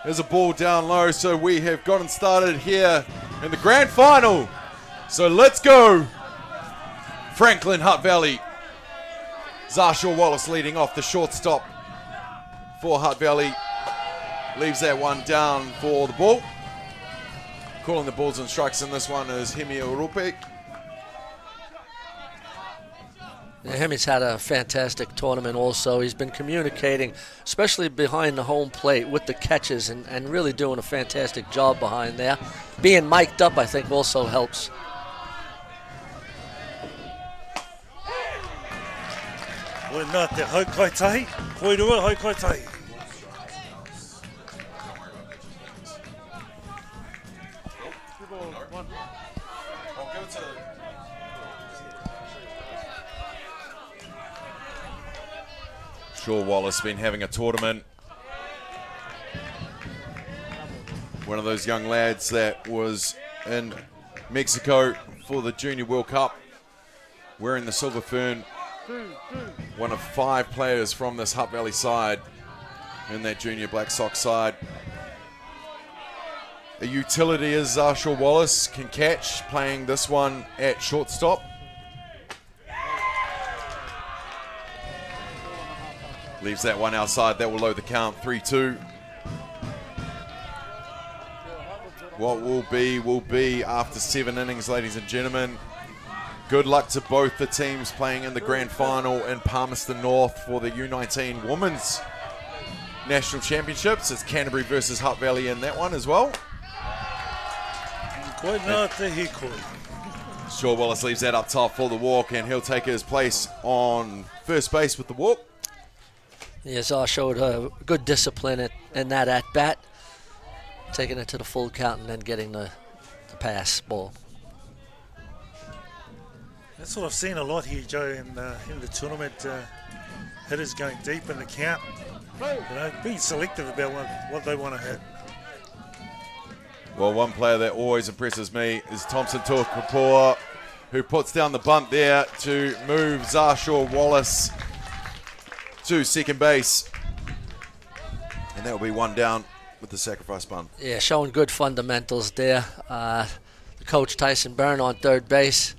There's a ball down low, so we have gotten started here in the grand final. So let's go. Franklin, Hutt Valley. Zarshaw Wallace leading off the shortstop for Hutt Valley. Leaves that one down for the ball. Calling the balls and strikes in this one is Hemi Urupe. Hemi's had a fantastic tournament also. He's been communicating, especially behind the home plate with the catches and really doing a fantastic job behind there. Being mic'd up, I think, also helps. Nā te haukaitahi, koirua haukaitahi. Shaw Wallace been having a tournament. One of those young lads that was in Mexico for the Junior World Cup, wearing the Silver Fern. One of 5 players from this Hutt Valley side in that Junior Black Sox side. A utility is Zarshaw Wallace, can catch, playing this one at shortstop. Leaves that one outside. That will load the count, 3-2. What will be after 7 innings, ladies and gentlemen. Good luck to both the teams playing in the grand final in Palmerston North for the U19 Women's National Championships. It's Canterbury versus Hutt Valley in that one as well. Shaw Wallace leaves that up top for the walk, and he'll take his place on first base with the walk. Yes, I showed good discipline in that at-bat, taking it to the full count and then getting the pass ball. That's what I've seen a lot here, Joe, in the tournament. Hitters going deep in the count. Being selective about what they want to hit. Well, one player that always impresses me is Thompson Tuakapua, who puts down the bunt there to move Zarshaw Wallace to second base. And that will be one down with the sacrifice bunt. Yeah, showing good fundamentals there. The coach, Tyson Byrne, on third base.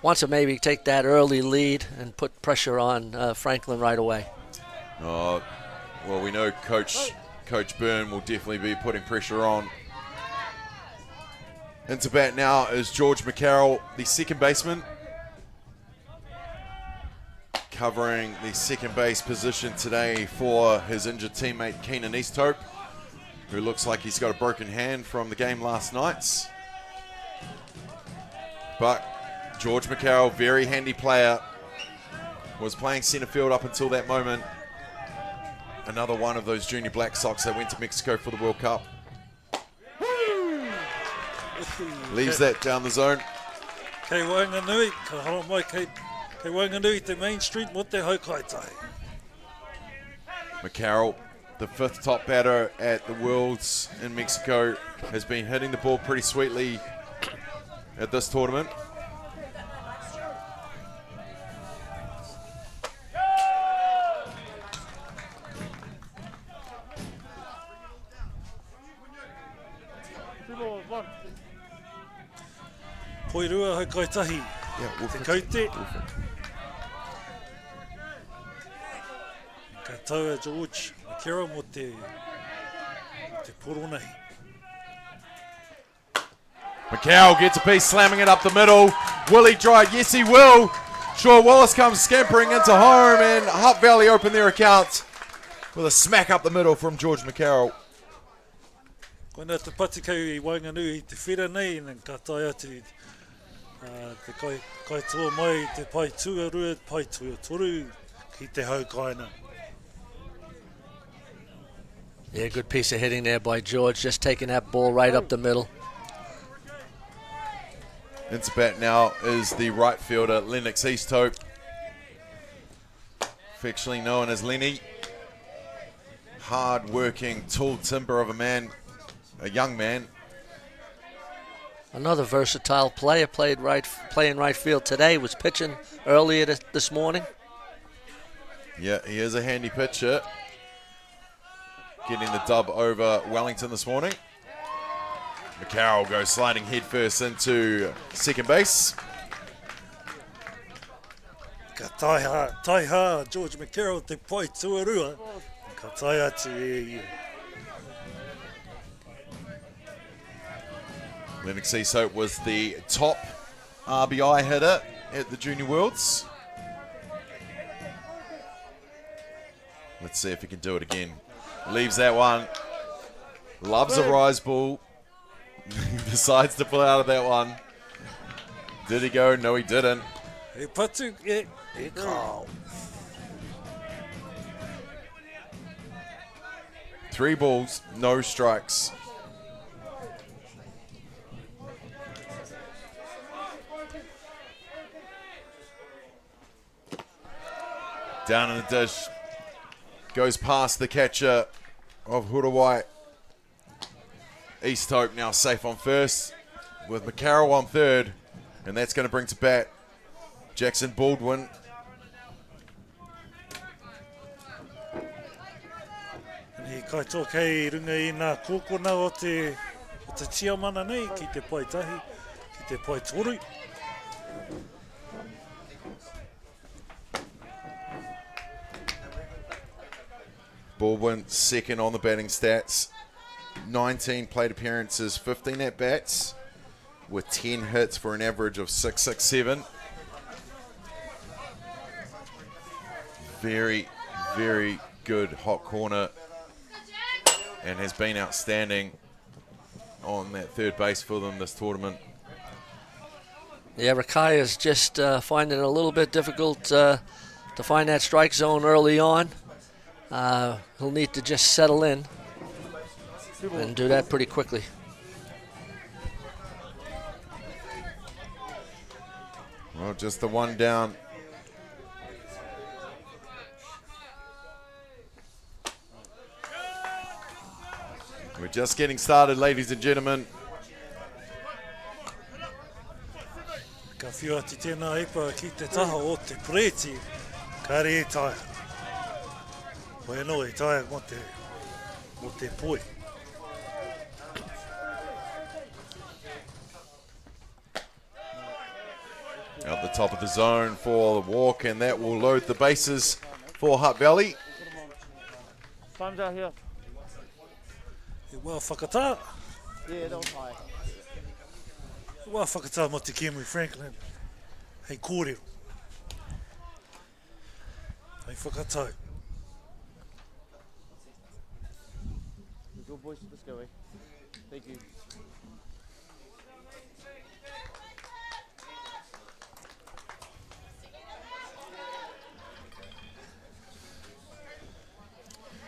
Wants to maybe take that early lead and put pressure on Franklin right away. Oh, well, we know Coach Byrne will definitely be putting pressure on. Into bat now is George McCarroll, the second baseman, covering the second base position today for his injured teammate Keenan Easthope, who looks like he's got a broken hand from the game last night's. But George McCarroll, very handy player, was playing centre field up until that moment. Another one of those Junior Black Sox that went to Mexico for the World Cup. Leaves that down the zone. Kei Wainganui, ka haro mai kei Wainganui te Main Street mo te haukaitai. McCarroll, the 5th top batter at the Worlds in Mexico, has been hitting the ball pretty sweetly at this tournament. Poirua haukaitahi. Te kaute. Ka taua George McCarroll mo te poronahi. McCarroll gets a piece, slamming it up the middle. Will he drive? Yes, he will. Shaw Wallace comes scampering into home, and Hutt Valley open their account with a smack up the middle from George McCarroll. Koina te patikau I Wainganui I te whira nei, and ka taia te kai toa mai te pai tuarua, pai tuatoru ki te haukaina. Yeah, good piece of hitting there by George, just taking that ball right up the middle. Into bat now is the right fielder, Lennox Easthope, affectionately known as Lenny. Hard-working, tall timber of a man, a young man. Another versatile player, playing right field today, was pitching earlier this morning. Yeah, he is a handy pitcher. getting the dub over Wellington this morning. McCarroll goes sliding headfirst into second base. Ka taiha, George McCarroll te pai tuarua. Ka tai atu e ia. Lennox East was the top RBI hitter at the Junior Worlds. Let's see if he can do it again. Leaves that one. Loves a rise ball. Decides to pull out of that one. Did he go? No, he didn't. E patu e kao. 3 balls, no strikes. Down in the dish. Goes past the catcher of Hutt. East Hope now safe on first with McCarroll on third. And that's going to bring to bat Jackson Baldwin. Ni kai tō kei runga I nā kōkona o te tiamana nei, ki te pai tahi, ki te pai toru. Baldwin second on the batting stats. 19 plate appearances, 15 at-bats with 10 hits for an average of 667. Very, very good hot corner and has been outstanding on that third base for them this tournament. Yeah, Rakaya's just finding it a little bit difficult to find that strike zone early on. He'll need to just settle in and do that pretty quickly. Well, just the one down. We're just getting started, ladies and gentlemen. Ka whiu ati tēnā epa ki te taha o te preti, ka re e taia. Koe no e taia mo te poi. Out the top of the zone for the walk, and that will load the bases for Hutt Valley. Time's out here. E wā whakatā. Yeah, don't tie. E wā whakatā mo te Kemui Franklin. Hei kōrero. Hei whakatau. Good boys to this go, eh? Thank you.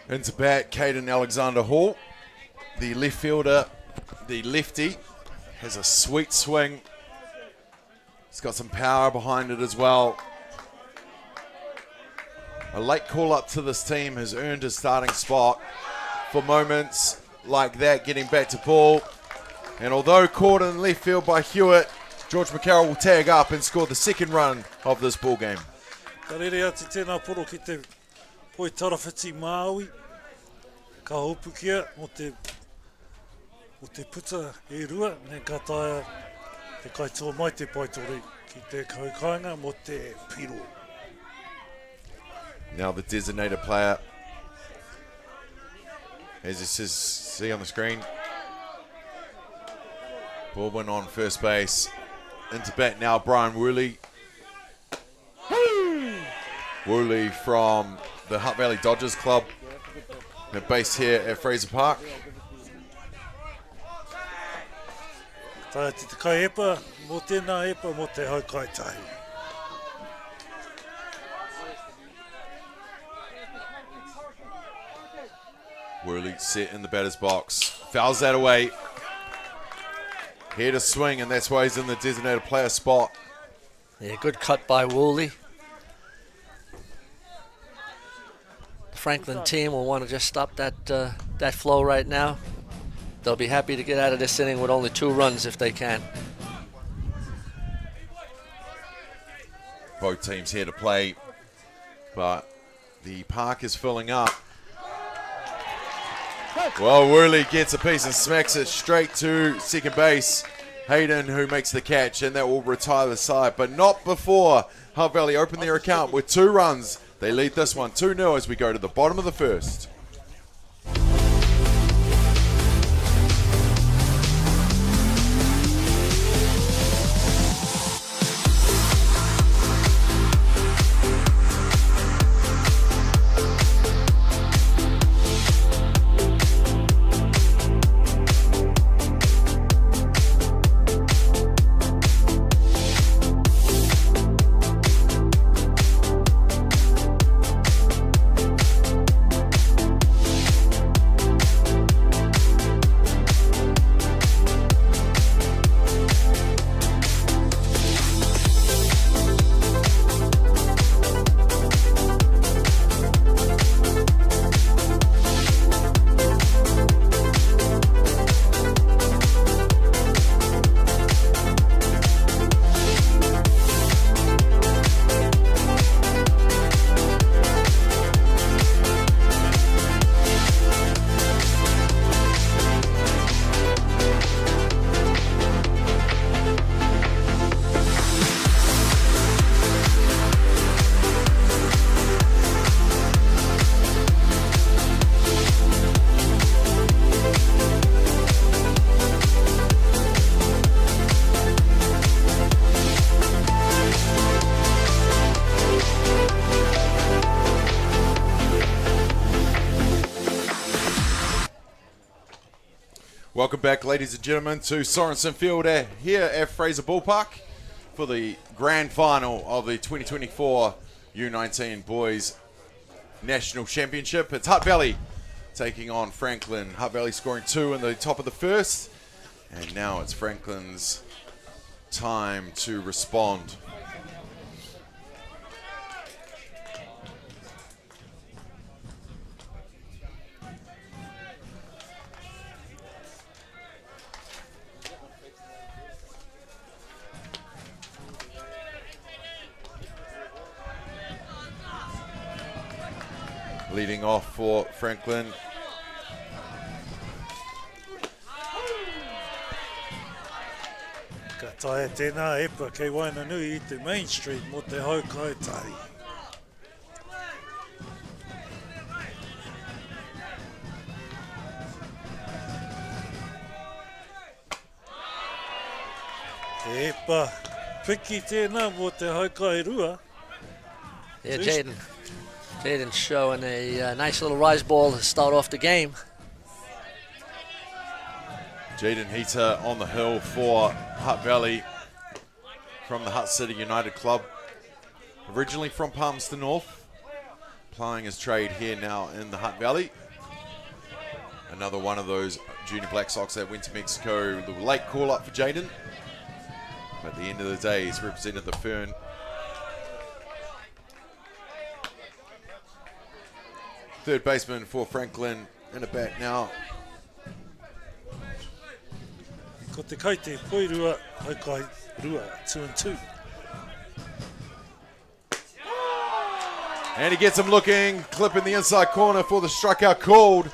Into bat, Caden Alexander Hall. The left fielder, the lefty, has a sweet swing. He's got some power behind it as well. A late call up to this team has earned his starting spot for moments like that, getting back to ball. And although caught in left field by Hewitt, George McCarroll will tag up and score the second run of this ball game. Ka rere ati tēnā poro ki te poi tarawhiti Māui. Ka hopu kia mo te puta e rua, ne ka taia te kaitoa mai te paitori ki te kaukainga mo te piro. Now the designated player, as you see on the screen, Baldwin on first base. Into bat now, Brian Woolley. Woolley from the Hutt Valley Dodgers Club. They're based here at Fraser Park. Taia te kai epa, mo tēnā epa, mo te haukai tahi. Woolley set in the batter's box. Fouls that away. Here to swing, and that's why he's in the designated player spot. Yeah, good cut by Woolley. The Franklin team will want to just stop that flow right now. They'll be happy to get out of this inning with only 2 runs if they can. Both teams here to play, but the park is filling up. Well, Worley gets a piece and smacks it straight to second base. Hayden, who makes the catch, and that will retire the side, but not before Hutt Valley open their account with 2 runs. They lead this one 2-0 as we go to the bottom of the first. Welcome back, ladies and gentlemen, to Sorensen Field here at Fraser Ballpark for the grand final of the 2024 U19 Boys National Championship. It's Hutt Valley taking on Franklin. Hutt Valley scoring 2 in the top of the first. And now it's Franklin's time to respond. Leading off for Franklin. Ka tae tēnā epa kei Wainanui I te Main Street mo te hau kaitari. Te epa piki tēnā mo te hau kairua. Yeah, Jaden showing a nice little rise ball to start off the game. Jaden Heater on the hill for Hutt Valley from the Hutt City United Club. Originally from Palmerston North, plying his trade here now in the Hutt Valley. Another one of those junior Black Sox that went to Mexico. The late call up for Jaden. But at the end of the day, he's represented the Fern. Third baseman for Franklin in a bat now. Ko te kaite poirua, hau kairua, 2-2. And he gets him looking, clipping the inside corner for the strikeout called.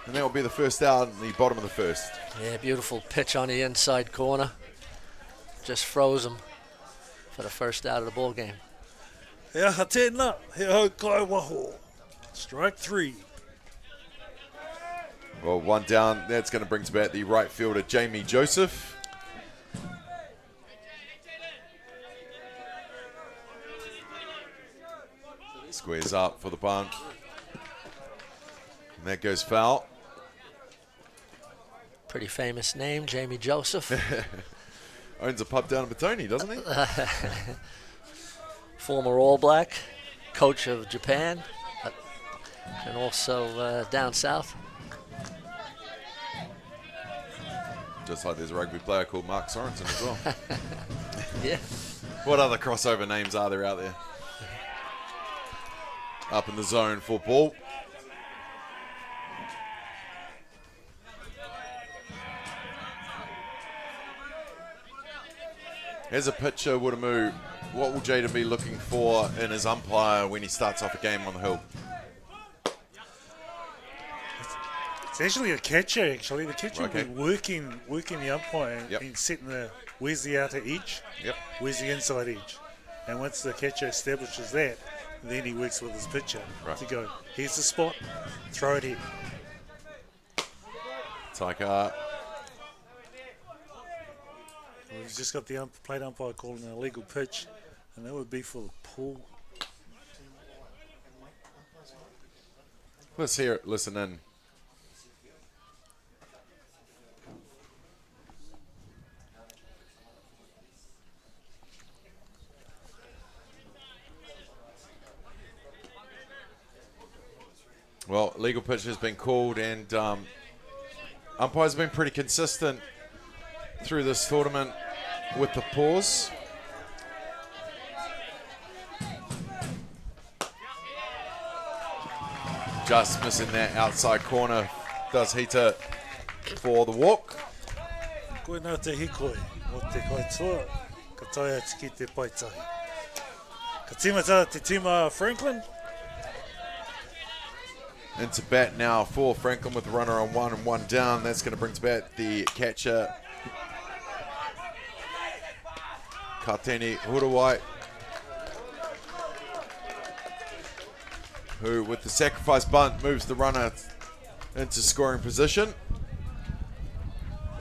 And that will be the first out in the bottom of the first. Yeah, beautiful pitch on the inside corner. Just froze him for the first out of the ball game. He aha tēnā, he hau kai waho. Strike 3. Well, one down. That's going to bring to bat the right fielder, Jamie Joseph. Squares up for the bunt. And that goes foul. Pretty famous name, Jamie Joseph. Owns a pub down in Batoni, doesn't he? Former All Black, coach of Japan, and also down south. Just like there's a rugby player called Mark Sorensen as well. Yeah. What other crossover names are there out there? Up in the zone for ball. As a pitcher, Woodamoo, what will Jaden be looking for in his umpire when he starts off a game on the hill? It's actually a catcher, actually. The catcher Okay. will be working the umpire Yep. and setting where's the outer edge, Yep. where's the inside edge. And once the catcher establishes that, then he works with his pitcher Right. to go, here's the spot, throw it in. It's like, We've just got the plate umpire calling an illegal pitch, and that would be for the pool. let's hear it, listen in. Well, legal pitch has been called, and umpires have been pretty consistent through this tournament with the pause. Just missing that outside corner does Hita for the walk. Koe nā te hikoi, o te kaitoa, ka taia tiki te paitahi. Ka tīmata te tīma Franklin. Into bat now for Franklin with the runner on 1 and 1 down. That's going to bring to bat the catcher, Kateni Hurawai, who with the sacrifice bunt moves the runner into scoring position.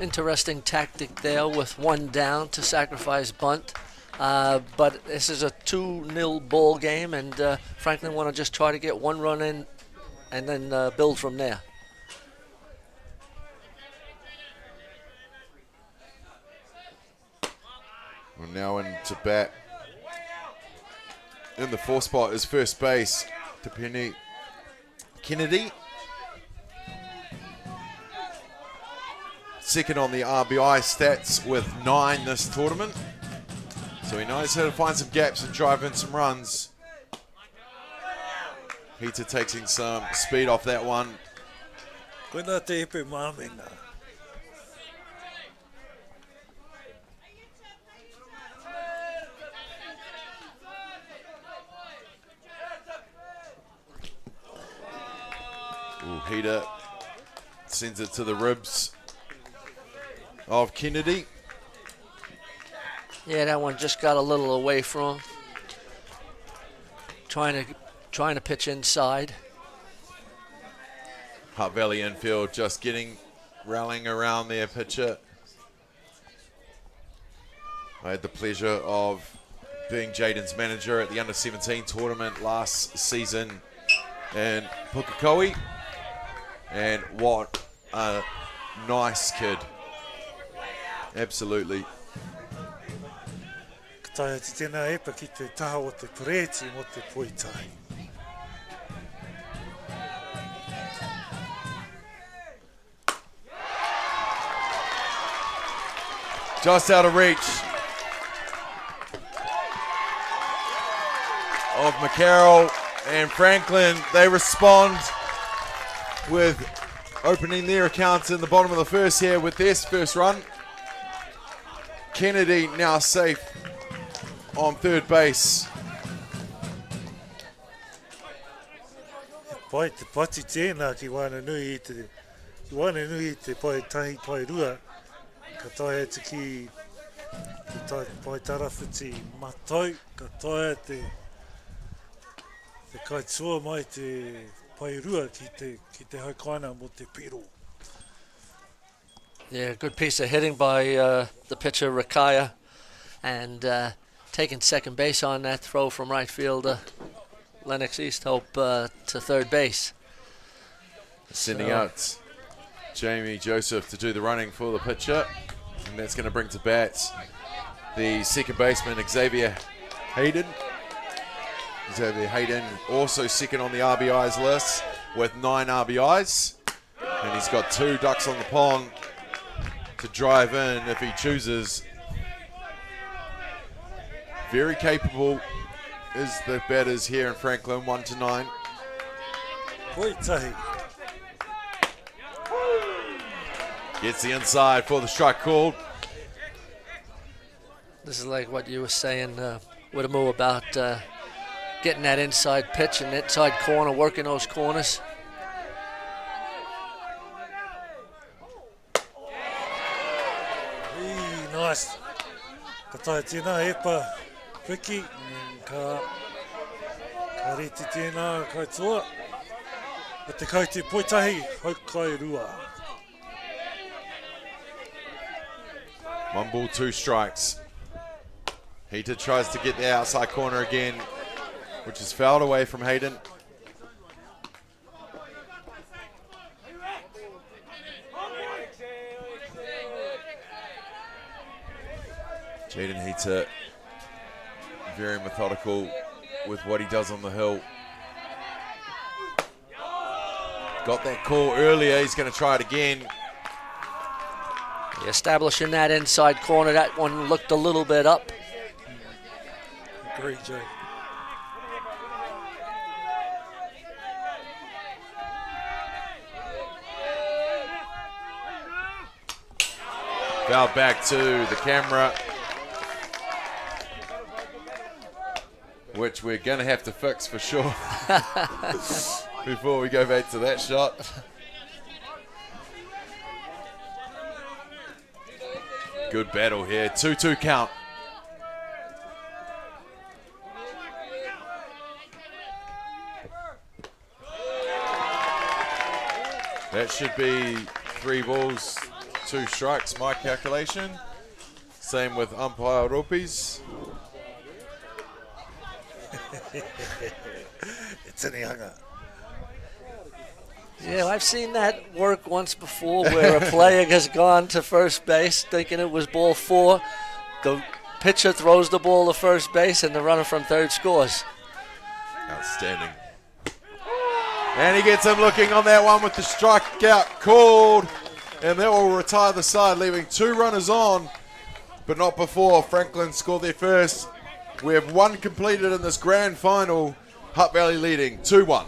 Interesting tactic there with 1 down to sacrifice bunt. But this is a 2-0 ball game, and Franklin want to just try to get 1 run in and then build from there. We're now into bat. In the 4th spot is first base, Tapini Kennedy. Second on the RBI stats with 9 this tournament. So he knows how to find some gaps and drive in some runs. Hita taking some speed off that one. Koe nā te epe māmenga. Ooh, Hita sends it to the ribs of Kennedy. Yeah, that one just got a little away from him. Trying to pitch inside. Hutt Valley infield just rallying around their pitcher. I had the pleasure of being Jaden's manager at the under-17 tournament last season in Pukekohe. And what a nice kid. Absolutely. Ka taia te tēnā epa ki te taha o te Preti mo te Poitai. Just out of reach of McCarroll and Franklin. They respond with opening their accounts in the bottom of the 1st here with their first run. Kennedy now safe on 3rd base. Pai te pati tēnā ki Whananui i te Poitai pai rua. Ka taia te ki pai tarawhiti matau. Ka taia te kaitsua mai te pai rua ki te haukaina mo te piro. Yeah, good piece of hitting by the pitcher Rakaya, and taking second base on that throw from right fielder Lennox Easthope to 3rd base. Sending out Jamie Joseph to do the running for the pitcher. And that's going to bring to bat the second baseman, Xavier Hayden. Xavier Hayden also second on the RBIs list with 9 RBIs. And he's got 2 ducks on the pond to drive in if he chooses. Very capable is the batters here in Franklin, 1-9. Poitai. Gets the inside for the strike called. This is like what you were saying, Whittemore, about getting that inside pitch and inside corner, working those corners. nice. Ka tae tēnā e pa whiki, ka reti tēnā kaitua. O te kau te poitahi, haukai rua. 1 ball, 2 strikes. Heater tries to get the outside corner again, which is fouled away from Hayden. Jaden Heater, very methodical with what he does on the hill. Got that call earlier, he's going to try it again. Establishing that inside corner, that one looked a little bit up. Great, Jay. Foul back to the camera, which we're going to have to fix for sure before we go back to that shot. Good battle here, 2-2 count. That should be 3 balls, 2 strikes, my calculation. Same with umpire Rupi's. It's an hanga. Yeah, I've seen that work once before where a player has gone to first base thinking it was ball 4. The pitcher throws the ball to first base and the runner from third scores. Outstanding. And he gets him looking on that one with the strikeout called. And that will retire the side, leaving 2 runners on, but not before Franklin scored their first. We have 1 completed in this grand final. Hutt Valley leading 2-1.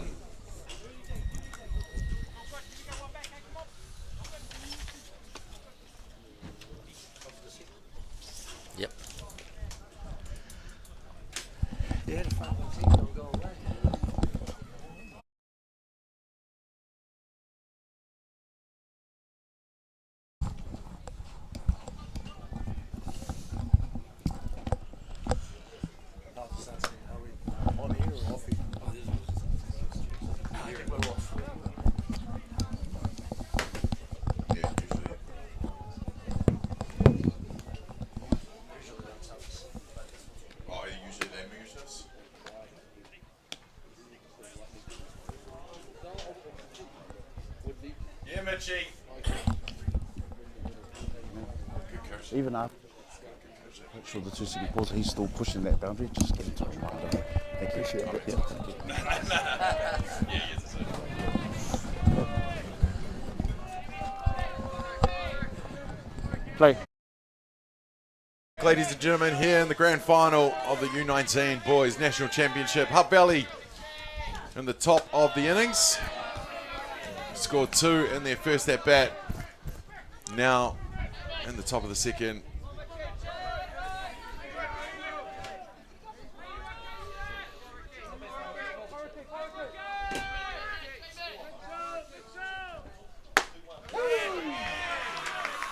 Yep. Even after sure the 2 second pause, he's still pushing that boundary. Just get in touch with him. Thank you. Yeah, thank you. Play. Ladies and gentlemen, here in the grand final of the U19 Boys National Championship, Hutt Valley in the top of the innings. Scored 2 in their first at bat. Now in the top of the second.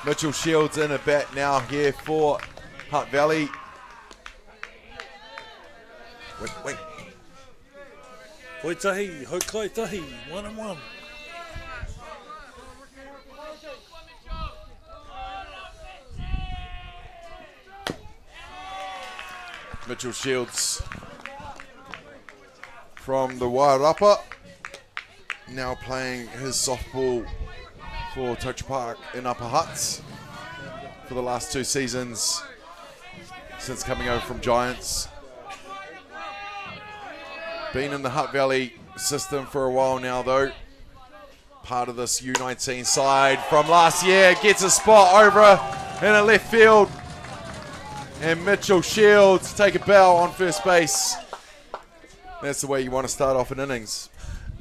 Mitchell Shields in a bat now here for Hutt Valley. Wait. Poitahi, haukai tahi, 1-1. Mitchell Shields from the Wairarapa, now playing his softball for Touch Park in Upper Hutt for the last 2 seasons since coming over from Giants. Been in the Hutt Valley system for a while now though. Part of this U19 side from last year, gets a spot over in a left field. And Mitchell Shields take a bow on first base. That's the way you want to start off an innings.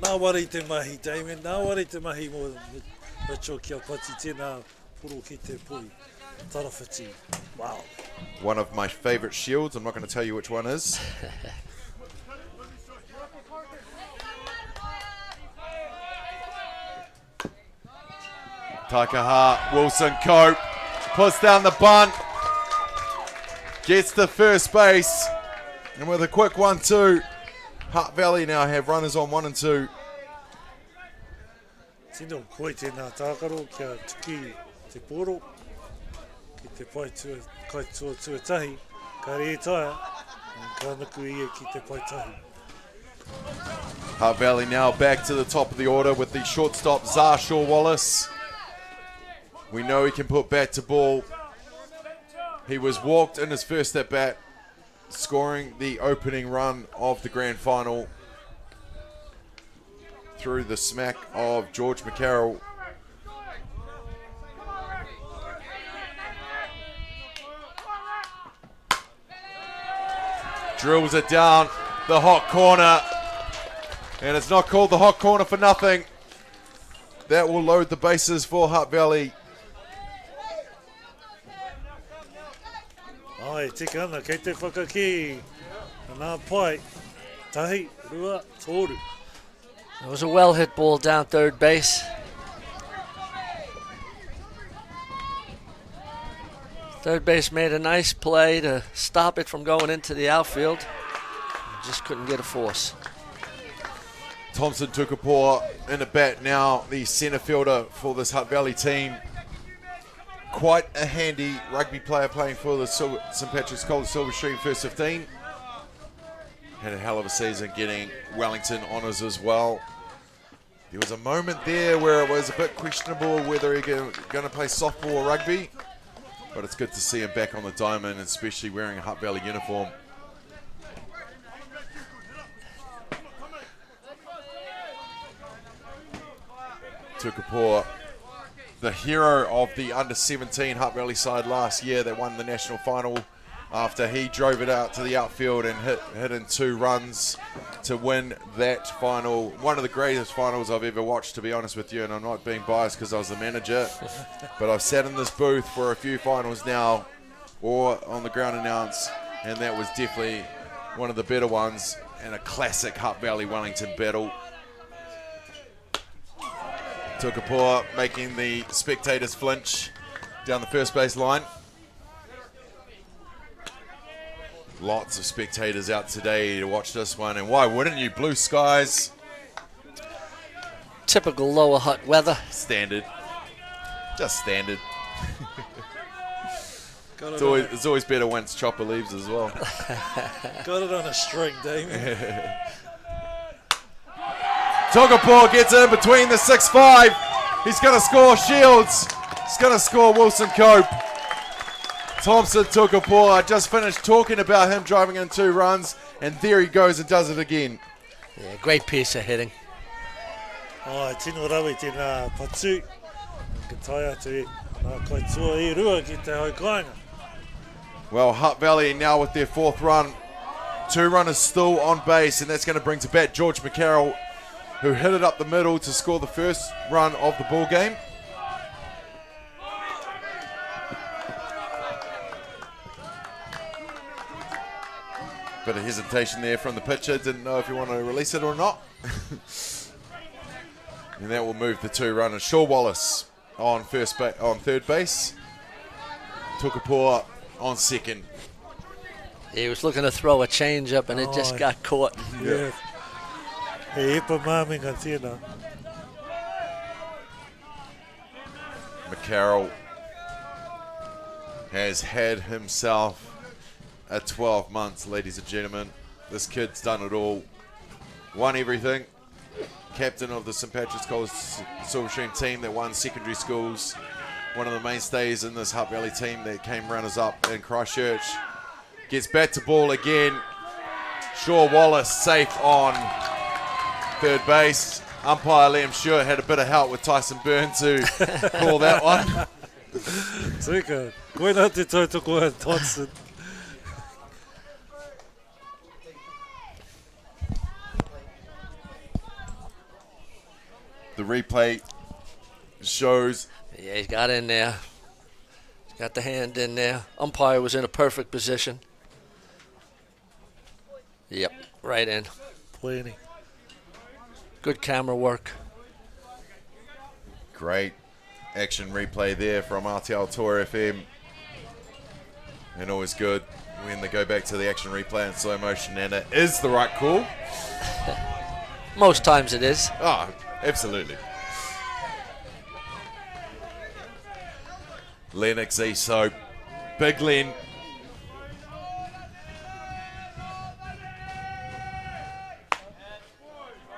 Nā wari te mahi, Damien. Nā wari te mahi mo Mitchell kia pati tēnā puro ki te pui. Tarawhiti. Wow. One of my favourite shields. I'm not going to tell you which one is. Takaha, Wilson Cope puts down the bunt. gets to first base. And with a quick 1-2, Hutt Valley now have runners on 1 and 2. Tino koe tēnā tākaro kia tuki te poro. Ki te pai kai tuatahi. Ka re taia. Ka nuku ia ki te pai tahi. Hutt Valley now back to the top of the order with the shortstop Zarshaw Wallace. We know he can put bat to ball. He was walked in his first at bat, scoring the opening run of the grand final through the smack of George McCarroll. Drills it down the hot corner, and it's not called the hot corner for nothing. That will load the bases for Hutt Valley. Ai, tika ana, kei te whakaki. Nā pai, tahi, rua, tōru. It was a well-hit ball down third base. Third base made a nice play to stop it from going into the outfield. Just couldn't get a force. Thompson Tukapua in the bat now, the centre fielder for this Hutt Valley team. Quite a handy rugby player playing for the St Patrick's College Silver Stream First 15. Had a hell of a season getting Wellington honours as well. There was a moment there where it was a bit questionable whether he's going to play softball or rugby. But it's good to see him back on the diamond, especially wearing a Hutt Valley uniform. Tukapua, the hero of the under-17 Hutt Valley side last year that won the national final after he drove it out to the outfield and hit in 2 runs to win that final. One of the greatest finals I've ever watched, to be honest with you, and I'm not being biased because I was the manager, but I've sat in this booth for a few finals now, or on the ground announce, and that was definitely one of the better ones, and a classic Hutt Valley Wellington battle. Tukapua making the spectators flinch down the first base line. Lots of spectators out today to watch this one, and why wouldn't you? Blue skies. Typical lower Hutt weather. Standard. Just standard. Got It's always better once Chopper leaves as well. Got it on a string, Damien. Tukapua gets in between the 6-5. He's going to score Shields. He's going to score Wilson Cope. Thompson Tukapua, I just finished talking about him driving in 2 runs, and there he goes and does it again. Yeah, great piece of hitting. Ai, tino rawe tēnā patu. Ka tai atu e. Nā kai tua e rua ki te haukainga. Well, Hutt Valley now with their 4th run. 2 runners still on base, and that's going to bring to bat George McCarroll, who hit it up the middle to score the first run of the ball game. Bit of hesitation there from the pitcher. Didn't know if you want to release it or not. And that will move the 2 runners. Shaw Wallace on third base. Tukapua on second. He was looking to throw a change up and it just got caught. Yeah. He epa māminga tēnā. McCarroll has had himself a 12 months, ladies and gentlemen. This kid's done it all. Won everything. Captain of the St Patrick's College Silver Stream team that won secondary schools. One of the mainstays in this Hutt Valley team that came runners-up in Christchurch. Gets bat to ball again. Shaw Wallace safe on third base. Umpire Liam Stewart had a bit of help with Tyson Byrne to call that one. Tika, koe nā te tautoko a Thompson. The replay shows. Yeah, he's got in there. He's got the hand in there. Umpire was in a perfect position. Yep, right in. Plenty. Good camera work. Great action replay there from Atiawa Toa FM. And always good when they go back to the action replay in slow motion, and it is the right call. Most times it is. Oh, absolutely. Lennox Eso, Big Len.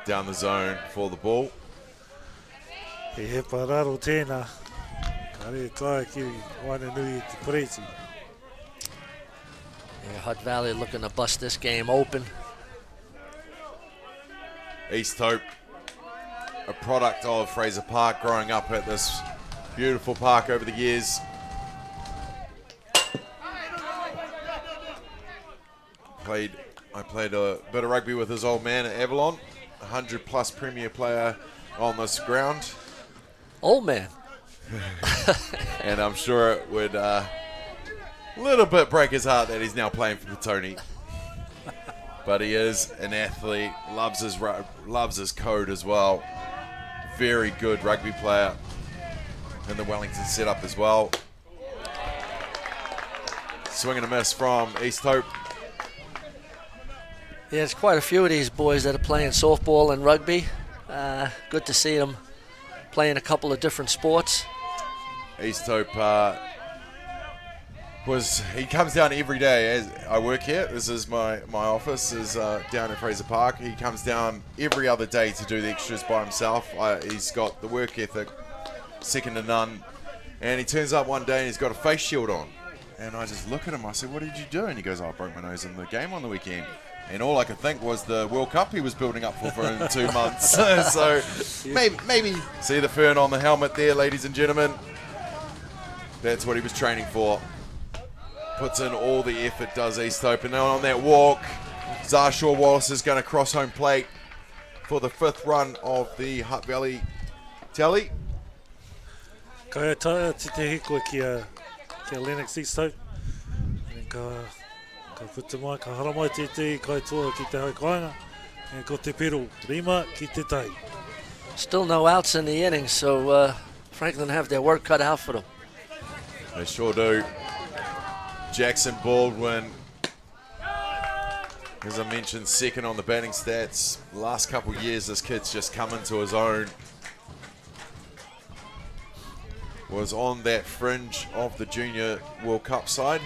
Down the zone for the ball. He he pararo tēnā. Ka re tae ki Wainanui te Prezi. Yeah, Hutt Valley looking to bust this game open. East Hope, a product of Fraser Park, growing up at this beautiful park over the years. I played a bit of rugby with his old man at Avalon, 100+ premier player on this ground. Old man. And I'm sure it would a little bit break his heart that he's now playing for the Tony. But he is an athlete, loves his code as well. Very good rugby player in the Wellington setup as well. Swing and a miss from East Hope. Yeah, there's quite a few of these boys that are playing softball and rugby. Good to see them playing a couple of different sports. East Hope he comes down every day. As I work here, this is my office is down at Fraser Park. He comes down every other day to do the extras by himself. He's got the work ethic second to none, and he turns up one day and he's got a face shield on, and I just look at him. I said, "What did you do?" And he goes, "I broke my nose in the game on the weekend." And all I could think was the World Cup he was building up for in 2 months. So maybe see the fern on the helmet there, ladies and gentlemen. That's what he was training for. Puts in all the effort, does East Hope. And now on that walk, Zarshaw Wallace is going to cross home plate for the 5th run of the Hutt Valley tally. Ka tae te te hiko kia Lennox East Hope. Ka puta mai, ka hara mai te kai toa ki te haikoanga. And ko te pero, 5 ki te tai. Still no outs in the innings, so Franklin have their work cut out for them. They sure do. Jackson Baldwin, as I mentioned, second on the batting stats. Last couple of years, this kid's just come into his own. Was on that fringe of the Junior World Cup side.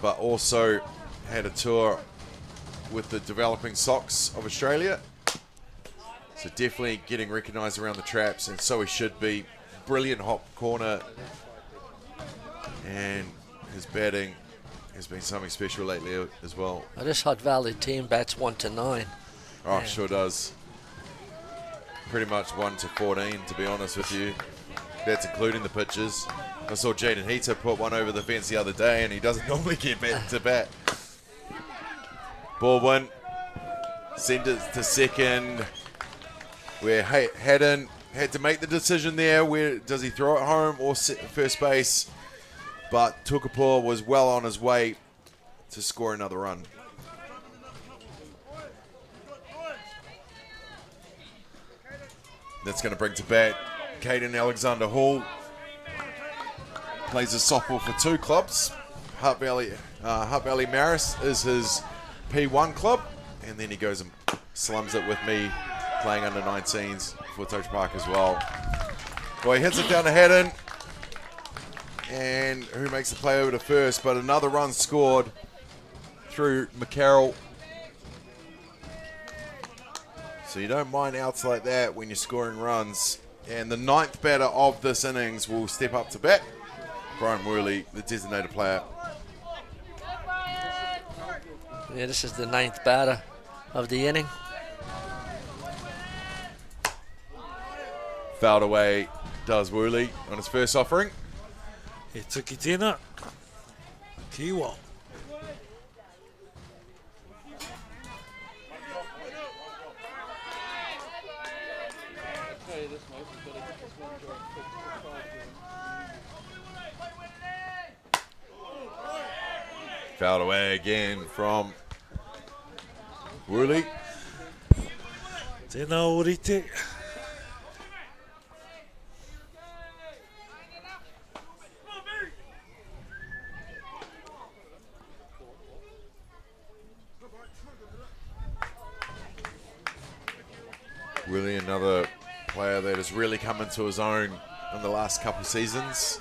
But also had a tour with the developing Sox of Australia. So definitely getting recognised around the traps, and so he should be. Brilliant hop corner, and his batting has been something special lately as well. This Hutt Valley team bats 1 to 9. Oh, yeah. Sure does. Pretty much 1 to 14, to be honest with you. That's including the pitches. I saw Jaden Heater put one over the fence the other day, and he doesn't normally get back to bat. Baldwin sent it to second, where Haddon had to make the decision there. Where does he throw it home or first base? But Tukapua was well on his way to score another run. That's going to bring to bat Caden Alexander Hall. Plays a softball for 2 clubs. Hutt Valley Maris is his P1 club, and then he goes and slums it with me, playing under 19s for Toach Park as well. Well, he hits it down to Haddon, and who makes the play over to first, but another run scored through McCarroll. So you don't mind outs like that when you're scoring runs. And the 9th batter of this innings will step up to bat. Brian Worley, the designated player. Yeah, this is the 9th batter of the inning. Fouled away does Worley on his first offering. E tuki tēnā, Kiwa. Fouled away again from Worley. Tēnā orite. Willie, another player that has really come into his own in the last couple seasons.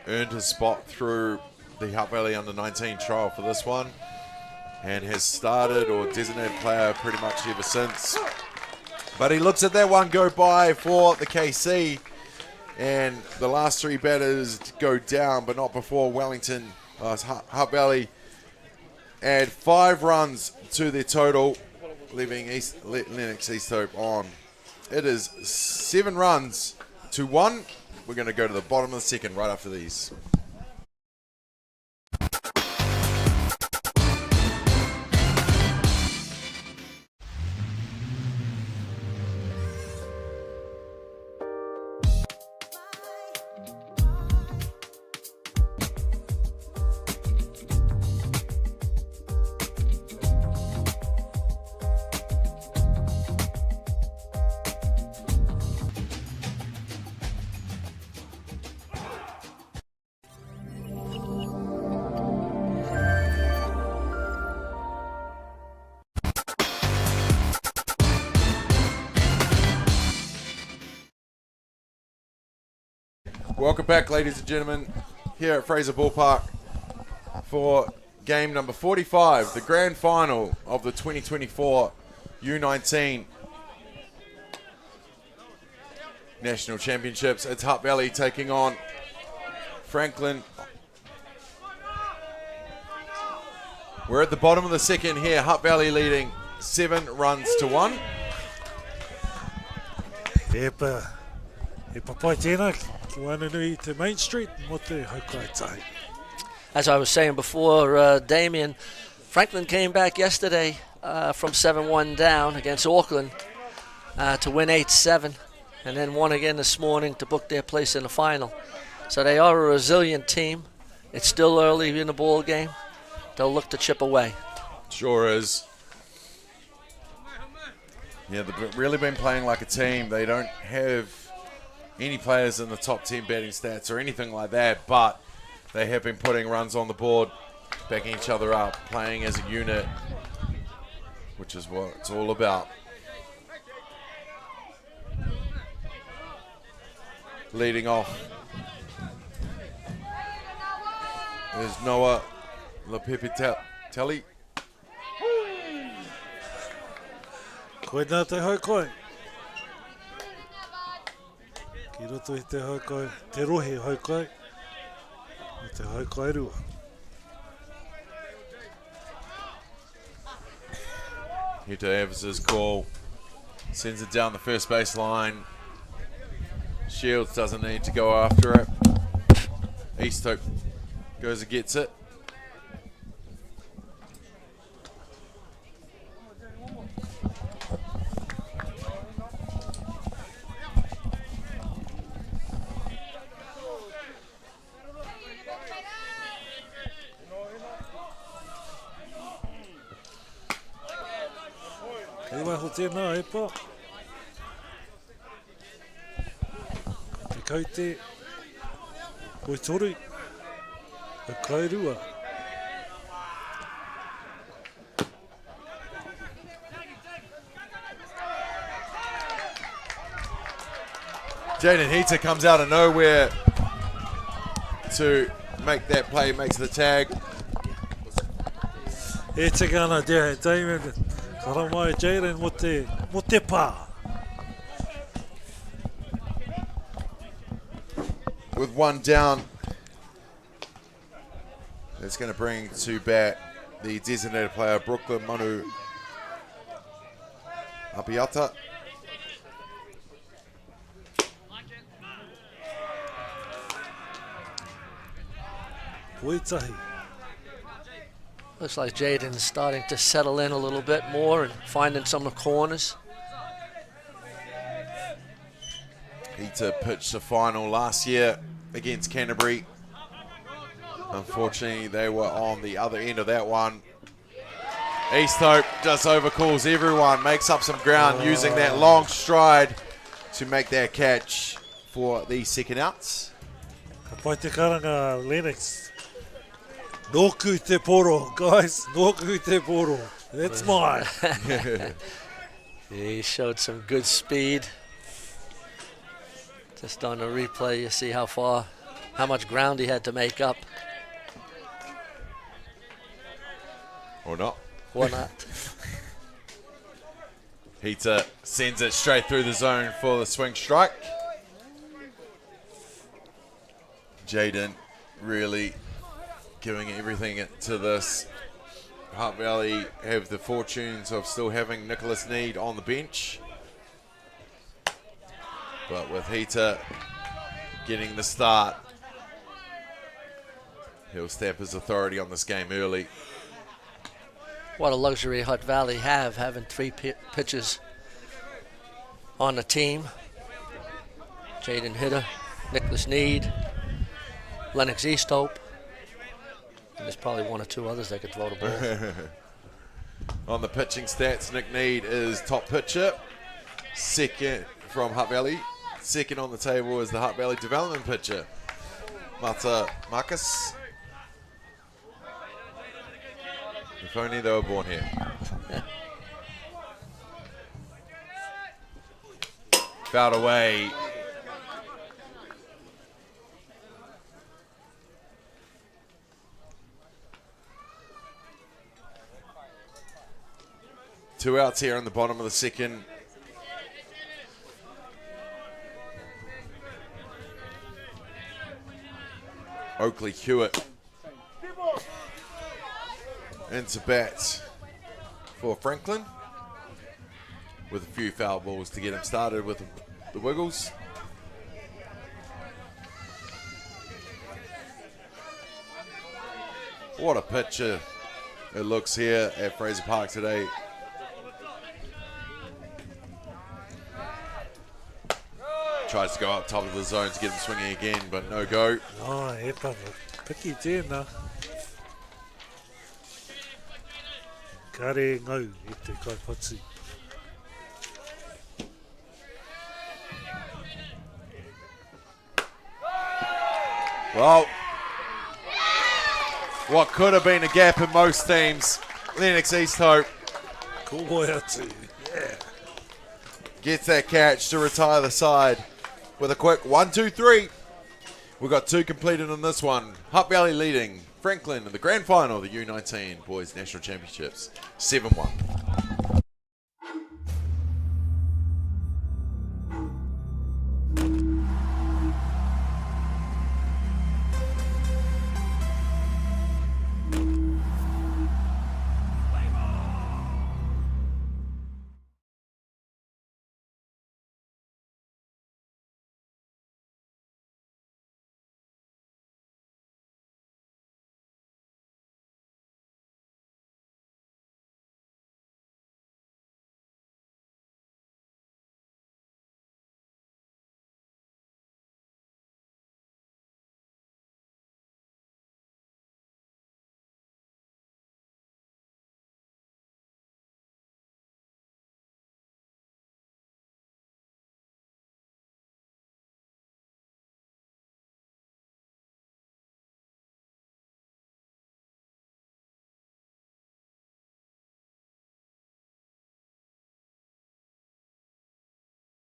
Earned his spot through the Hutt Valley Under-19 trial for this one, and has started or designated player pretty much ever since. But he looks at that one go by for the KC, and the last three batters go down, but not before Wellington, Hutt Valley, add 5 runs to their total, leaving Lennox East Hope on. It is 7 runs to 1. We're going to go to the bottom of the second right after these. Welcome back, ladies and gentlemen, here at Fraser Ballpark for game number 45, the grand final of the 2024 U19 National Championships. It's Hutt Valley taking on Franklin. We're at the bottom of the second here, Hutt Valley leading 7 runs to 1. E papai tēnā ki Wananui te Main Street mo te haukai tahi. As I was saying before, Damien, Franklin came back yesterday from 7-1 down against Auckland to win 8-7, and then won again this morning to book their place in the final. So they are a resilient team. It's still early in the ball game. They'll look to chip away. Sure is. Yeah, they've really been playing like a team. They don't have any players in the top 10 batting stats or anything like that, but they have been putting runs on the board, backing each other up, playing as a unit, which is what it's all about. Leading off is Noah Lepepitelli. Koe nā te haukai. Ki roto i te haukai, te rohe haukai, o te haukai rua. Hutt Evans' call, sends it down the first base line. Shields doesn't need to go after it. East Hope goes and gets it. Kei waho tēnā e pā. Te kaute, koe toru, o kairua. Jaden Heater comes out of nowhere to make that play, makes the tag. E te gana dea he Damien, kara mai Jalen mo te pā. With one down, it's going to bring to bat the designated player, Brooklyn Manu Apiata. Poitahi. Looks like Jaden's starting to settle in a little bit more and finding some of the corners. Heater pitched the final last year against Canterbury. Unfortunately, they were on the other end of that one. East Hope just overcalls everyone, makes up some ground using that long stride to make that catch for the second outs. Ka pai te karanga Lennox. Nōku te poro, guys. Nōku te poro. That's mine. He showed some good speed. Just on the replay, you see how much ground he had to make up. Or not. Or not. Hita sends it straight through the zone for the swing strike. Jaden really giving everything to this. Hutt Valley have the fortunes of still having Nicholas Need on the bench. But with Hita getting the start, he'll stamp his authority on this game early. What a luxury Hutt Valley having 3 pitchers on the team. Jaden Hitter, Nicholas Need, Lennox Easthope. And there's probably 1 or 2 others that could throw the ball. On the pitching stats, Nick Need is top pitcher. Second from Hutt Valley. Second on the table is the Hutt Valley development pitcher, Mata Marcus. If only they were born here. Fouled away. Two outs here in the bottom of the second. Oakley Hewitt into bat for Franklin with a few foul balls to get him started with the Wiggles. What a picture it looks here at Fraser Park today. Tries to go up top of the zone to get him swinging again, but no go. Oh, e papa. Piki tēnā. Kare ngau e te kaipatsu. Well, what could have been a gap in most teams. Lennox Easthope Ko atu. Yeah. gets that catch to retire the side with a quick 1-2-3. We've got 2 completed on this one. Hutt Valley leading Franklin in the grand final of the U19 Boys National Championships, 7-1.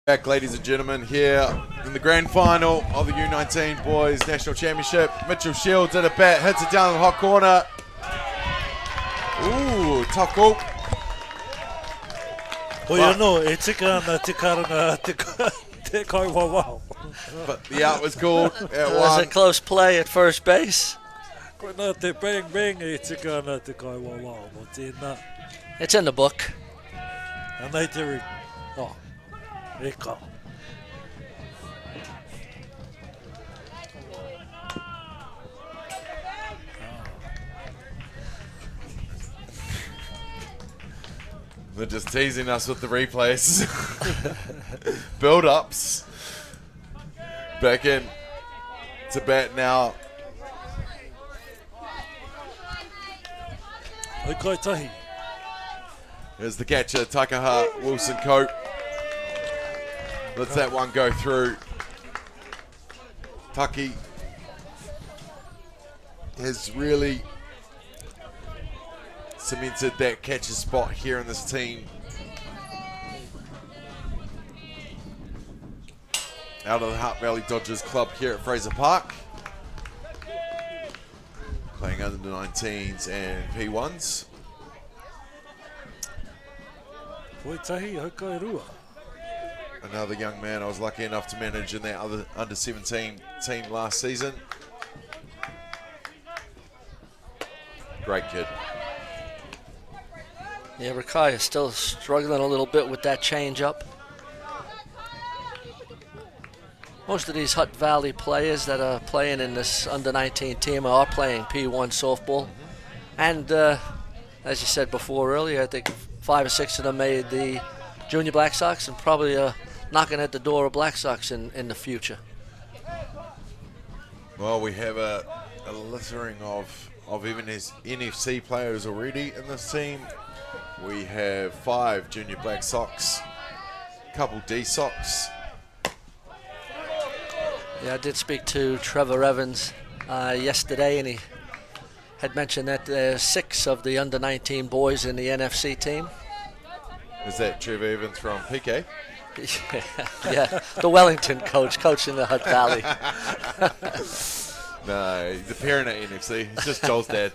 Back, ladies and gentlemen, here in the grand final of the U19 Boys National Championship. Mitchell Shields at a bat, hits it down the hot corner. Ooh, tough call. Hoi no, e tika ana te karanga te kaiwawao. But the out was called at It was a 1. close play at first base. Koe nā te bang bang e tika ana te kaiwawao. Mo tēnā. It's in the book. Anei te ri. Oh, e ka. They're just teasing us with the replays. Build-ups. Back in to bat now. Hoi kai tahi. Here's the catcher, Takaha Wilson Cope. Lets that one go through. Taki has really cemented that catcher spot here in this team. Out of the Hutt Valley Dodgers club here at Fraser Park. Playing under the 19s and P1s. Poetahi Hokairua. Another young man I was lucky enough to manage in that other under 17 team last season. Great kid. Yeah, Rakai is still struggling a little bit with that change-up. Most of these Hutt Valley players that are playing in this under-19 team are playing P1 softball. And as you said before earlier, I think 5 or 6 of them made the Junior Black Sox and probably knocking at the door of Black Sox in the future. Well, we have a littering of even his NFC players already in this team. We have 5 Junior Black Sox, a couple D Sox. Yeah, I did speak to Trevor Evans yesterday, and he had mentioned that there's 6 of the under-19 boys in the NFC team. Is that Trevor Evans from PK? Yeah, the Wellington coach in the Hutt Valley. No, he's the parent at NFC. It's just Joel's dad.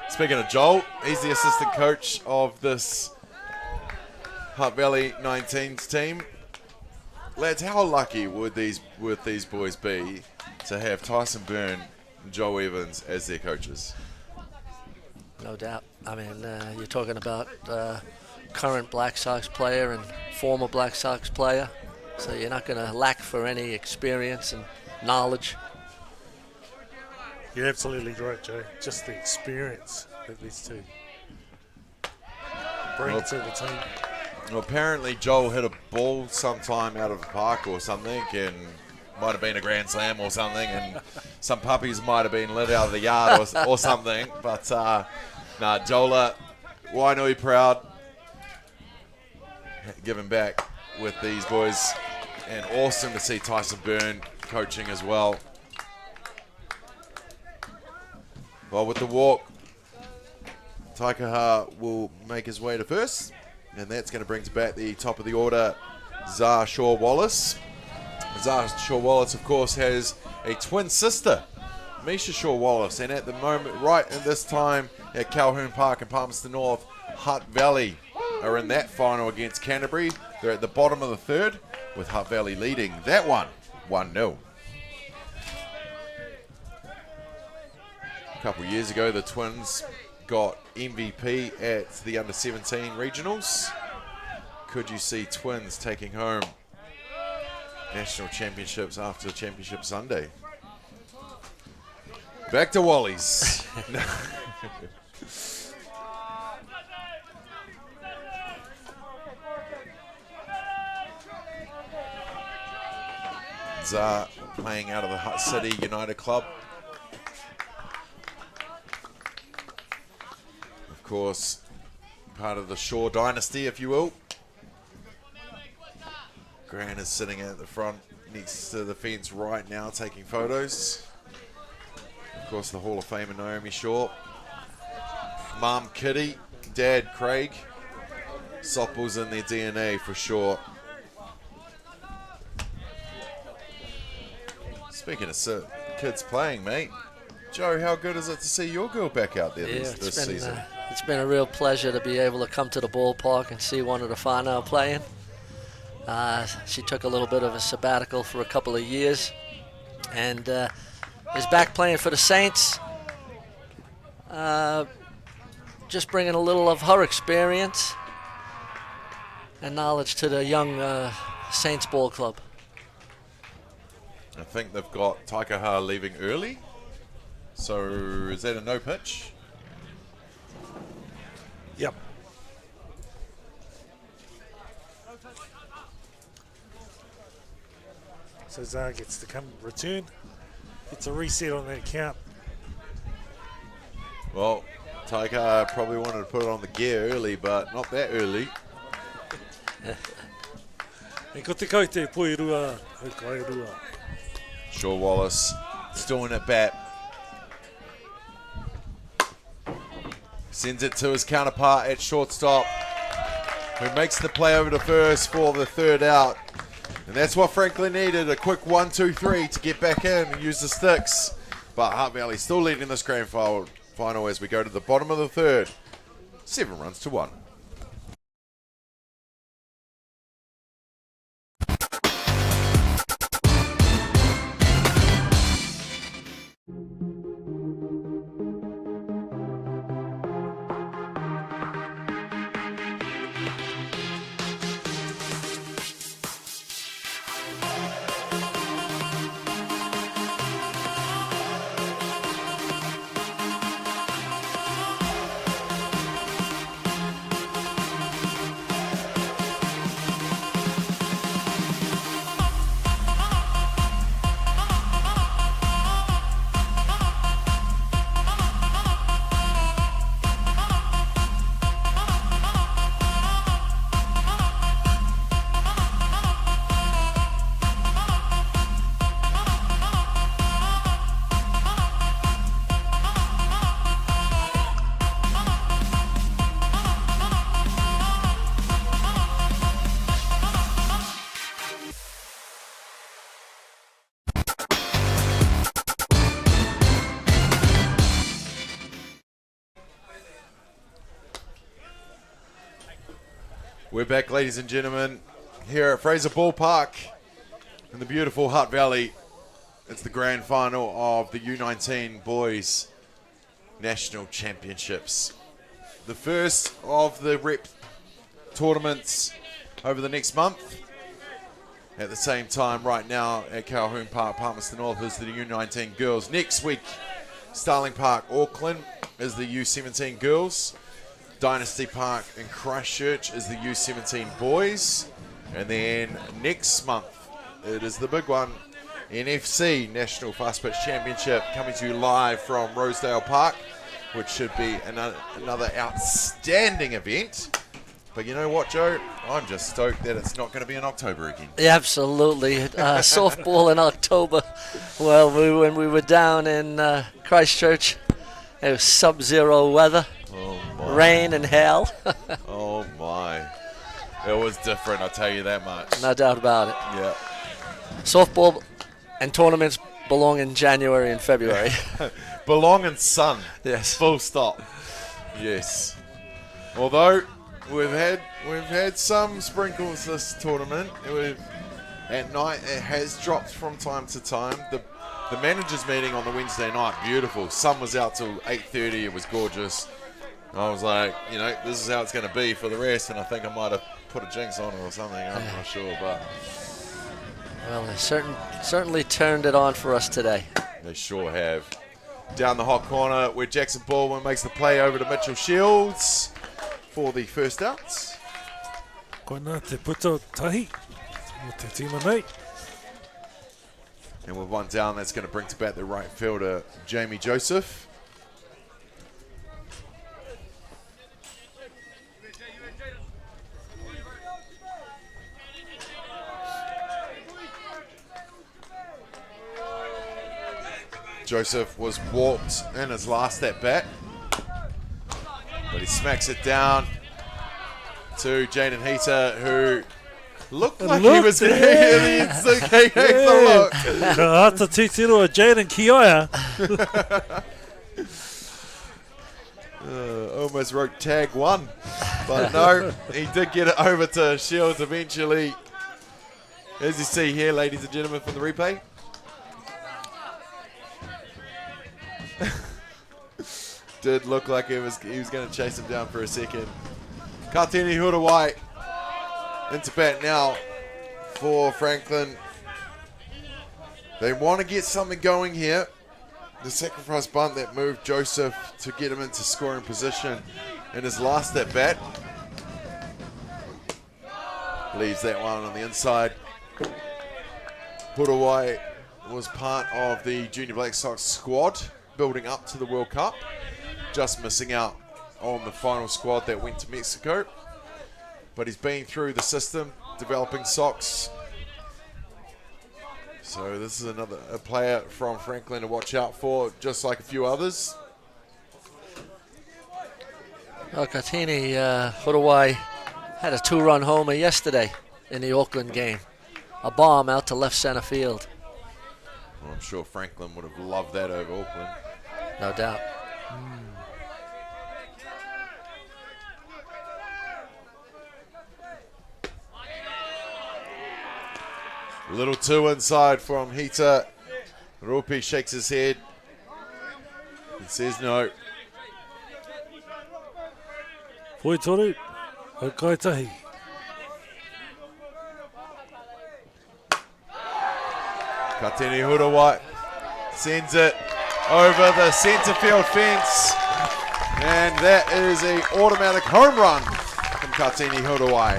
Speaking of Joel, he's the assistant coach of this Hutt Valley 19s team. Lads, how lucky would these boys be to have Tyson Byrne and Joel Evans as their coaches? No doubt. I mean, you're talking about current Black Sox player and former Black Sox player, so you're not going to lack for any experience and knowledge. You're absolutely right, Joe. Just the experience that these two bring to the team. Well, apparently Joel hit a ball sometime out of the park or something, and might have been a grand slam or something, and some puppies might have been let out of the yard or something. But nah, Joel, Wainui proud, giving back with these boys, and awesome to see Tyson Byrne coaching as well. Well, with the walk, Taikaha will make his way to first, and that's going to bring to bat the top of the order, Zah Shaw-Wallace. Zah Shaw-Wallace, of course, has a twin sister, Misha Shaw-Wallace, and at the moment, right in this time, at Calhoun Park in Palmerston North, Hutt Valley are in that final against Canterbury. They're at the bottom of the third, with Hutt Valley leading that one 1-0. A couple of years ago, the Twins got MVP at the under-17 regionals. Could you see Twins taking home national championships after Championship Sunday? Back to Wally's. Zah playing out of the Hutt City United Club. Of course, part of the Shaw dynasty, if you will. Grant is sitting at the front next to the fence right now taking photos. Of course, the Hall of Famer Naomi Shaw. Mom Kitty, Dad Craig. Softball's in their DNA for sure. Speaking of kids playing, mate, Joe, how good is it to see your girl back out there this season? It's been a real pleasure to be able to come to the ballpark and see one of the whānau playing. She took a little bit of a sabbatical for a couple of years and is back playing for the Saints. Just bringing a little of her experience and knowledge to the young Saints Ball Club. I think they've got Taikaha leaving early. So is that a no pitch? Yep. So Zah gets to come return. It's a reset on that count. Well, Taikaha probably wanted to put it on the gear early, but not that early. E ko te kaute poirua, hau kairua. Shaw Wallace still in at bat. Sends it to his counterpart at shortstop, who makes the play over to first for the third out. And that's what Franklin needed, a quick 1-2-3 to get back in and use the sticks. But Hutt Valley still leading this grand final as we go to the bottom of the third. 7 runs to 1. We're back, ladies and gentlemen, here at Fraser Ballpark in the beautiful Hutt Valley. It's the grand final of the U19 Boys National Championships. The first of the rep tournaments over the next month. At the same time, right now at Calhoun Park, Palmerston North is the U19 girls. Next week, Starling Park, Auckland is the U17 girls. Dynasty Park in Christchurch is the U17 boys. And then next month, it is the big one, NFC, National Fast Pitch Championship, coming to you live from Rosedale Park, which should be another outstanding event. But you know what, Joe? I'm just stoked that it's not going to be in October again. Yeah, absolutely. Softball in October. Well, when we were down in Christchurch, it was sub-zero weather. Oh my. Rain and hail. Oh my. It was different, I'll tell you that much. No doubt about it. Yeah. Softball and tournaments belong in January and February. Belong in sun. Yes. Full stop. Yes. Although we've had some sprinkles this tournament. At night it has dropped from time to time. The managers meeting on the Wednesday night, beautiful. Sun was out till 8:30. It was gorgeous. I was like, you know, this is how it's going to be for the rest, and I think I might have put a jinx on it or something. I'm not sure, but Well, they certainly turned it on for us today. they sure have. Down the hot corner where Jackson Baldwin makes the play over to Mitchell Shields for the first outs. Koina te puto tahi, o te tima nei. And with one down, that's going to bring to bat the right fielder, Jamie Joseph. Joseph was walked in his last at bat, but he smacks it down to Jaden Heater, who looked like he was going to hit the look. Ka ata titiro a Jaden Kioia. Almost wrote tag one, but no, he did get it over to Shields eventually. As you see here, ladies and gentlemen, from the replay. Did look like he was going to chase him down for a second. Katini Hurawai into bat now for Franklin. They want to get something going here. The sacrifice bunt that moved Joseph to get him into scoring position in his last at bat. Leaves that one on the inside. Hurawai was part of the Junior Black Sox squad building up to the World Cup. Just missing out on the final squad that went to Mexico. But he's been through the system, developing Sox. So this is a player from Franklin to watch out for, just like a few others. Katini Hurawai had a 2-run homer yesterday in the Auckland game. A bomb out to left center field. Well, I'm sure Franklin would have loved that over Auckland. No doubt. A little two inside from Hita. Rupi shakes his head and says no. Poi toru, hau kaitahi. Katini Hurawai sends it over the centre field fence. And that is an automatic home run from Katini Hurawai.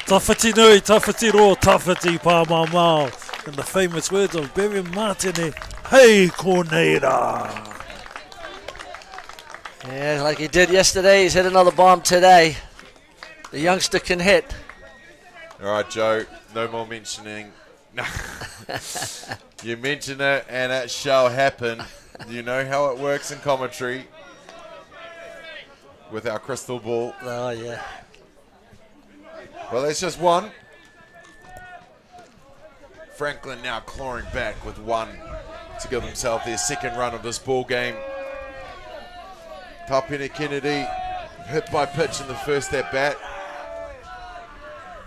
Tawhiti nui, tawhiti ro, tawhiti pā mau. In the famous words of Barry Martin, hei Corneira. Yeah, like he did yesterday, he's hit another bomb today. The youngster can hit. All right, Joe, no more mentioning. No. You mention it and it shall happen. You know how it works in commentary with our crystal ball. Oh, yeah. Well, that's just one. Franklin now clawing back with one to give himself their second run of this ball game. Tapene Kennedy hit by pitch in the first at bat.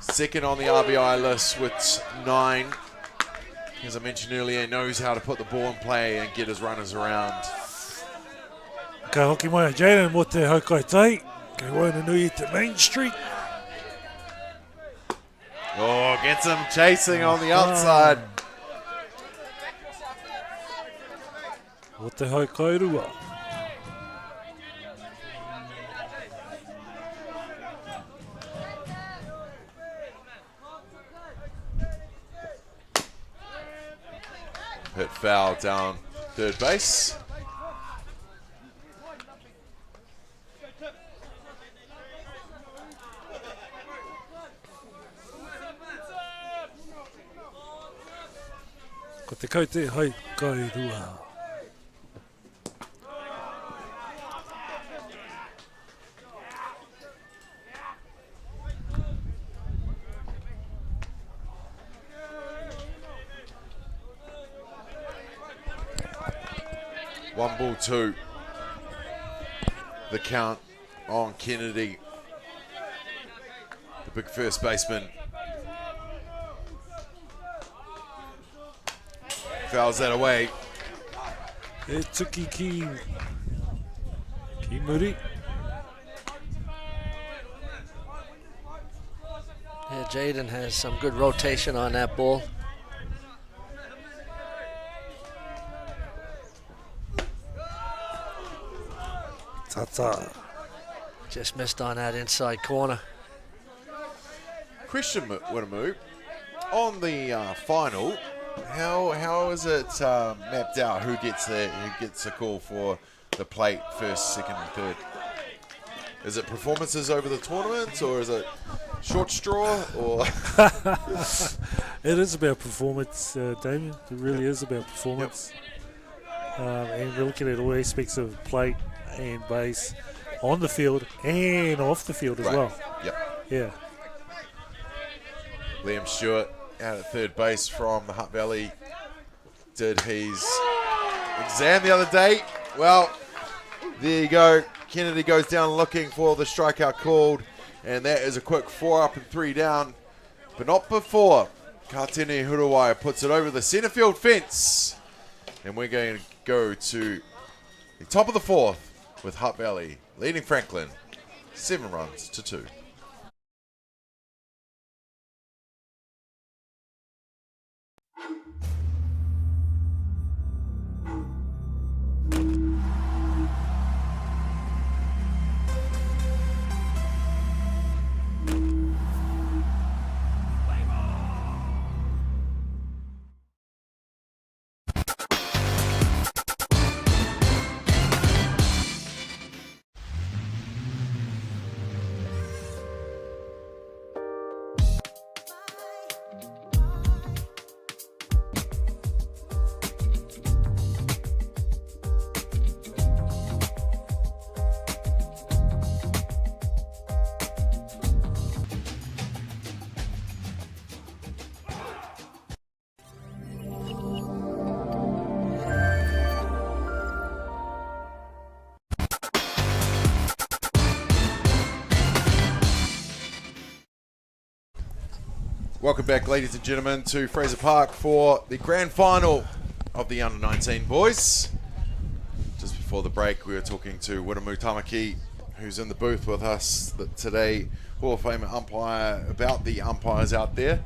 Second on the RBI list with 9. As I mentioned earlier, knows how to put the ball in play and get his runners around. Ka hoki mai a Jaden mo te hau kaitai. Ka waina nui te Main Street. Oh, gets him chasing on the outside. Mo te hau kairua. Hit foul down third base. Ko te kau te hau kairua. One ball, two. The count on Kennedy. The big first baseman. Fouls that away. E tuki ki muri. Yeah, Jaden has some good rotation on that ball. Tata. Just missed on that inside corner. Question, Winamu. On the final, how is it mapped out? Who gets the call for the plate first, second, and third? Is it performances over the tournament, or is it short straw? Or It is about performance, Damien. It really is about performance. And we're looking at all aspects of plate and base on the field and off the field as Right. well. Yep. Yeah. Liam Stewart out at third base from the Hutt Valley did his exam the other day. Well, there you go. Kennedy goes down looking for the strikeout called, and that is a quick 4 up and 3 down, but not before Katini Hurawai puts it over the center field fence. And we're going to go to the top of the fourth with Hutt Valley leading Franklin 7 runs to 2. Welcome back, ladies and gentlemen, to Fraser Park for the grand final of the Under-19 boys. Just before the break, we were talking to Wiramu Tamaki, who's in the booth with us today, Hall of Famer umpire, about the umpires out there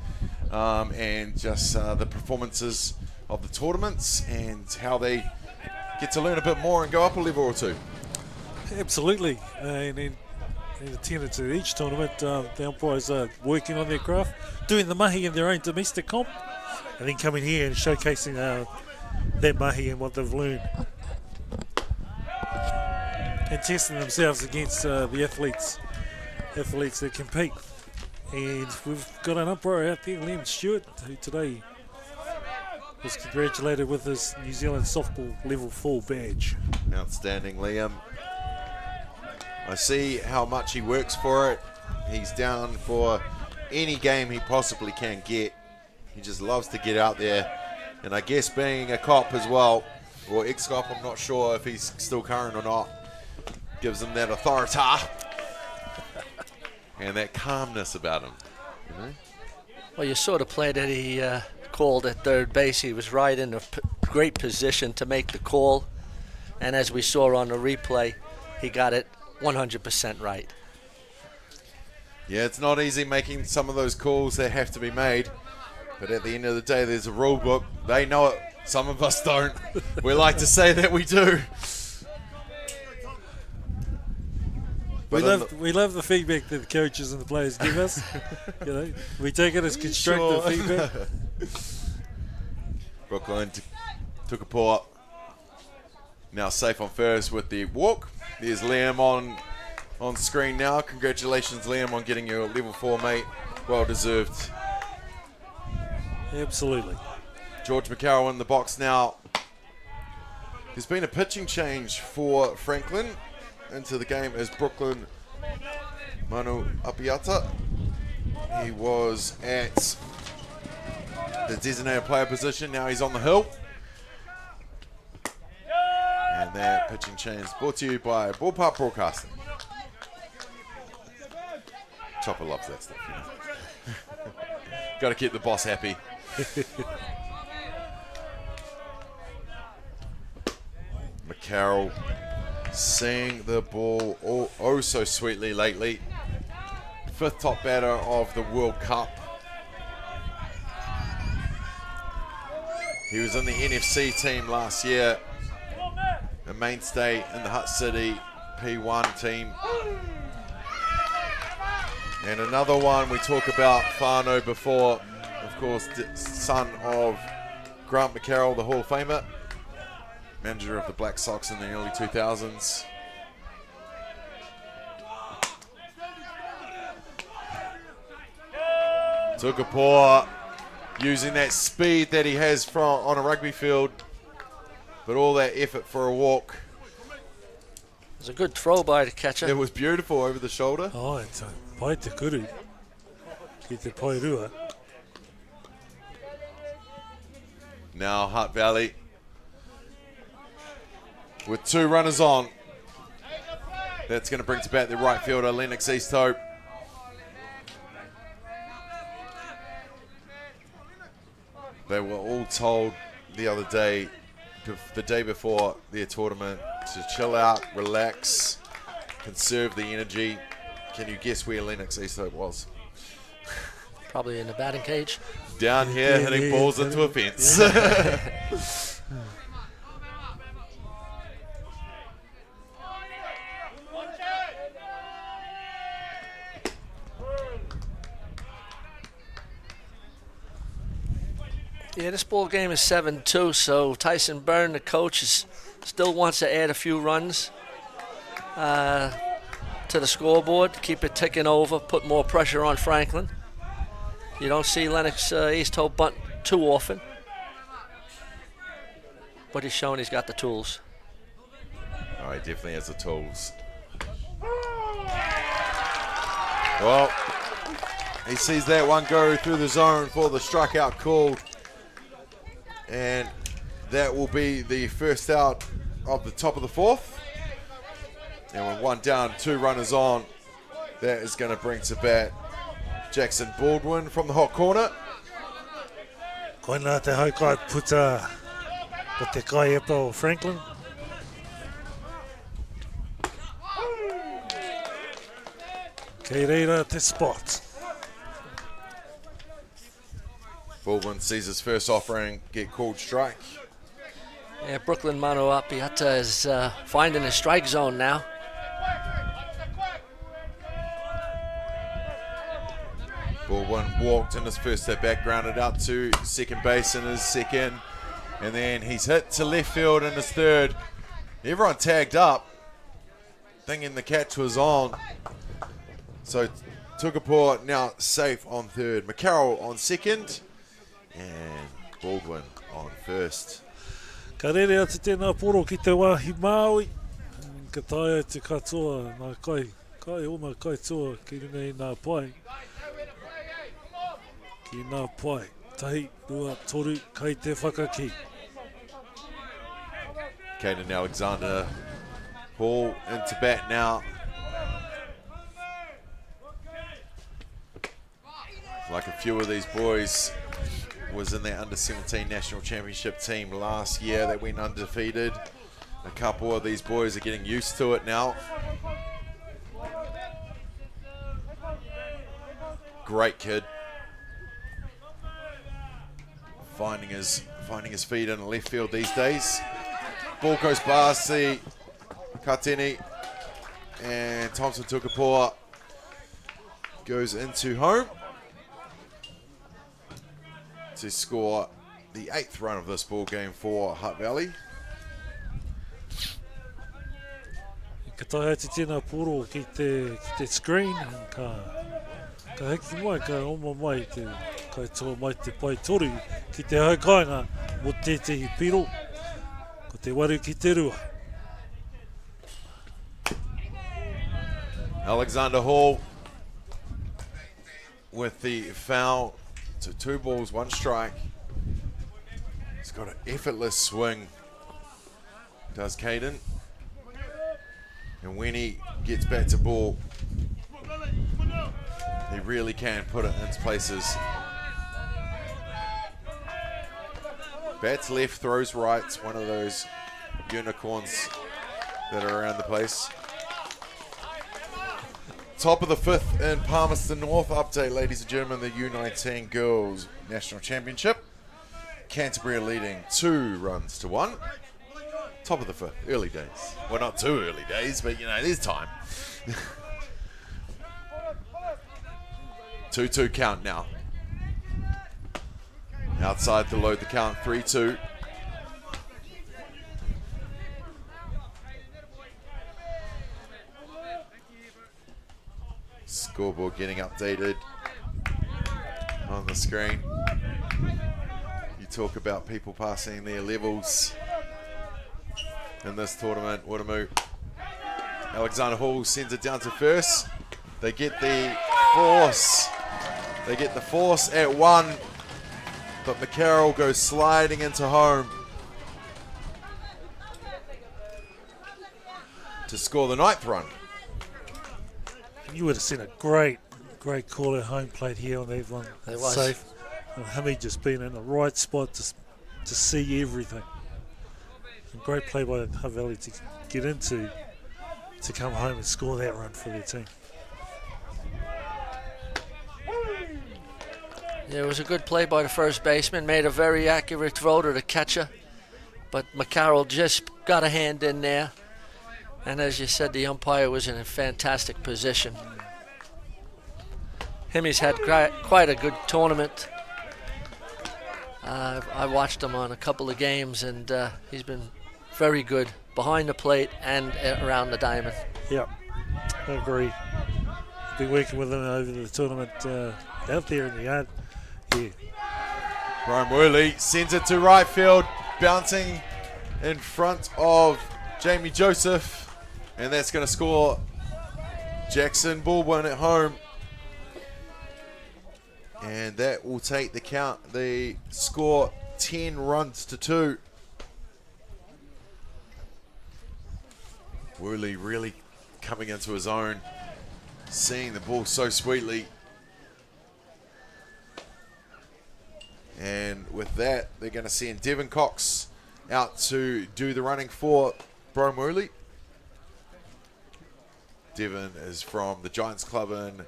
and just the performances of the tournaments and how they get to learn a bit more and go up a level or two. Absolutely. And in attendance at each tournament, the umpires are working on their craft, doing the mahi in their own domestic comp, and then coming here and showcasing that mahi and what they've learned. And testing themselves against the athletes that compete. And we've got an umpire out there, Liam Stewart, who today was congratulated with his New Zealand Softball Level 4 badge. Outstanding, Liam. I see how much he works for it. He's down for any game he possibly can get. He just loves to get out there. And I guess being a cop as well, or ex-cop, I'm not sure if he's still current or not, gives him that authority and that calmness about him. You know? Well, you saw the play that he called at third base. He was right in a great position to make the call. And as we saw on the replay, he got it 100% right. Yeah, it's not easy making some of those calls that have to be made. But at the end of the day, there's a rule book. They know it. Some of us don't. We like to say that we do. We love the feedback that the coaches and the players give us. You know, we take it as constructive feedback. Brooklyn took a pull up. Now safe on first with the walk. There's Liam on screen now. Congratulations, Liam, on getting your level 4, mate. Well deserved. Absolutely. George McCarroll in the box now. There's been a pitching change for Franklin. Into the game as Brooklyn Manu Apiata. He was at the designated player position. Now he's on the hill. And that pitching change brought to you by Ballpark Broadcasting. Chopper loves that stuff, you know. Got to keep the boss happy. McCarroll seeing the ball oh so sweetly lately. 5th top batter of the World Cup. He was in the NFC team last year. A mainstay in the Hutt City P1 team. And another one we talk about, Whānau, before, of course, son of Grant McCarroll, the Hall of Famer. Manager of the Black Sox in the early 2000s. Took a paw, using that speed that he has on a rugby field, but all that effort for a walk. It was a good throw by the catcher. It was beautiful over the shoulder. Oh, it's a pai te kuru. Ki te pai rua. Now Hutt Valley with 2 runners on. That's going to bring to bat the right fielder, Lennox Easthope. They were all told the other day, the day before their tournament, to chill out, relax, conserve the energy. Can you guess where Lennox Easthope was? Probably in the batting cage. Down here, hitting balls into a fence. Yeah, this ball game is 7-2, so Tyson Byrne, the coach, still wants to add a few runs to the scoreboard, keep it ticking over, put more pressure on Franklin. You don't see Lennox Easthope bunt too often, but he's shown he's got the tools. Oh, he definitely has the tools. Well, he sees that one go through the zone for the strikeout call. And that will be the first out of the top of the 4th. And with 1 down, 2 runners on, that is going to bring to bat Jackson Baldwin from the hot corner. Koina te haukai puta o te kai epa o Franklin. Kei reira te spot. Baldwin sees his first offering get called strike. Yeah, Brooklyn Manoapi Hutta is finding a strike zone now. Baldwin walked in his first at bat, grounded out to second base in his second, and then he's hit to left field in his third. Everyone tagged up, thinking the catch was on. So Tukapua now safe on third. McCarroll on second, and Baldwin on first. Ka rere atu tēnā poro ki te wāhi Māui. Ka taia te katoa nā kai oma kai toa ki runga i nā pai. Ki nā pai, tahi, rua, toru, kai te whakaki. Caden Alexander Hall into bat now. Like a few of these boys was in their under-17 national championship team last year. They went undefeated. A couple of these boys are getting used to it now. Great kid. Finding his feet in left field these days. Ball goes past the Katini, and Thompson Tukapua goes into home to score the 8th run of this ball game for Hutt Valley. Ka taia te tēnā poro ki te screen. Ka heki mai, ka oma mai te kaitoa mai te pai toru ki te haukainga mo tētehi piro. Ko te waru ki te rua. Alexander Hall with the foul to 2 balls, 1 strike. He's got an effortless swing, does Caden. And when he gets back to ball, he really can put it into places. Bats left, throws right. One of those unicorns that are around the place. Top of the 5th in Palmerston North. Update, ladies and gentlemen, the U19 Girls National Championship. Canterbury are leading 2 runs to 1. Top of the 5th, early days. Well, not too early days, but you know, there's time. 2-2 count now. Outside to load the count, 3-2. Scoreboard getting updated on the screen. You talk about people passing their levels in this tournament. What a move. Alexander Hall sends it down to first. They get the force. They get the force at 1. But McCarroll goes sliding into home to score the 9th run. You would have seen a great call at home plate here on everyone safe. And Himi just been in the right spot to see everything. And great play by Hutt Valley to get into, to come home and score that run for their team. Yeah, it was a good play by the first baseman. Made a very accurate throw to the catcher. But McCarroll just got a hand in there. And as you said, the umpire was in a fantastic position. Himi's had quite a good tournament. I watched him on a couple of games, and he's been very good behind the plate and around the diamond. Yeah, I agree. Been working with him over the tournament out there in the yard. Yeah. Brian Worley sends it to right field, bouncing in front of Jamie Joseph. And that's going to score Jackson Baldwin at home. And that will take the count. They score 10 runs to 2. Worley really coming into his own, seeing the ball so sweetly. that, they're going to send Devon Cox out to do the running for Bromuli. Devon is from the Giants Club in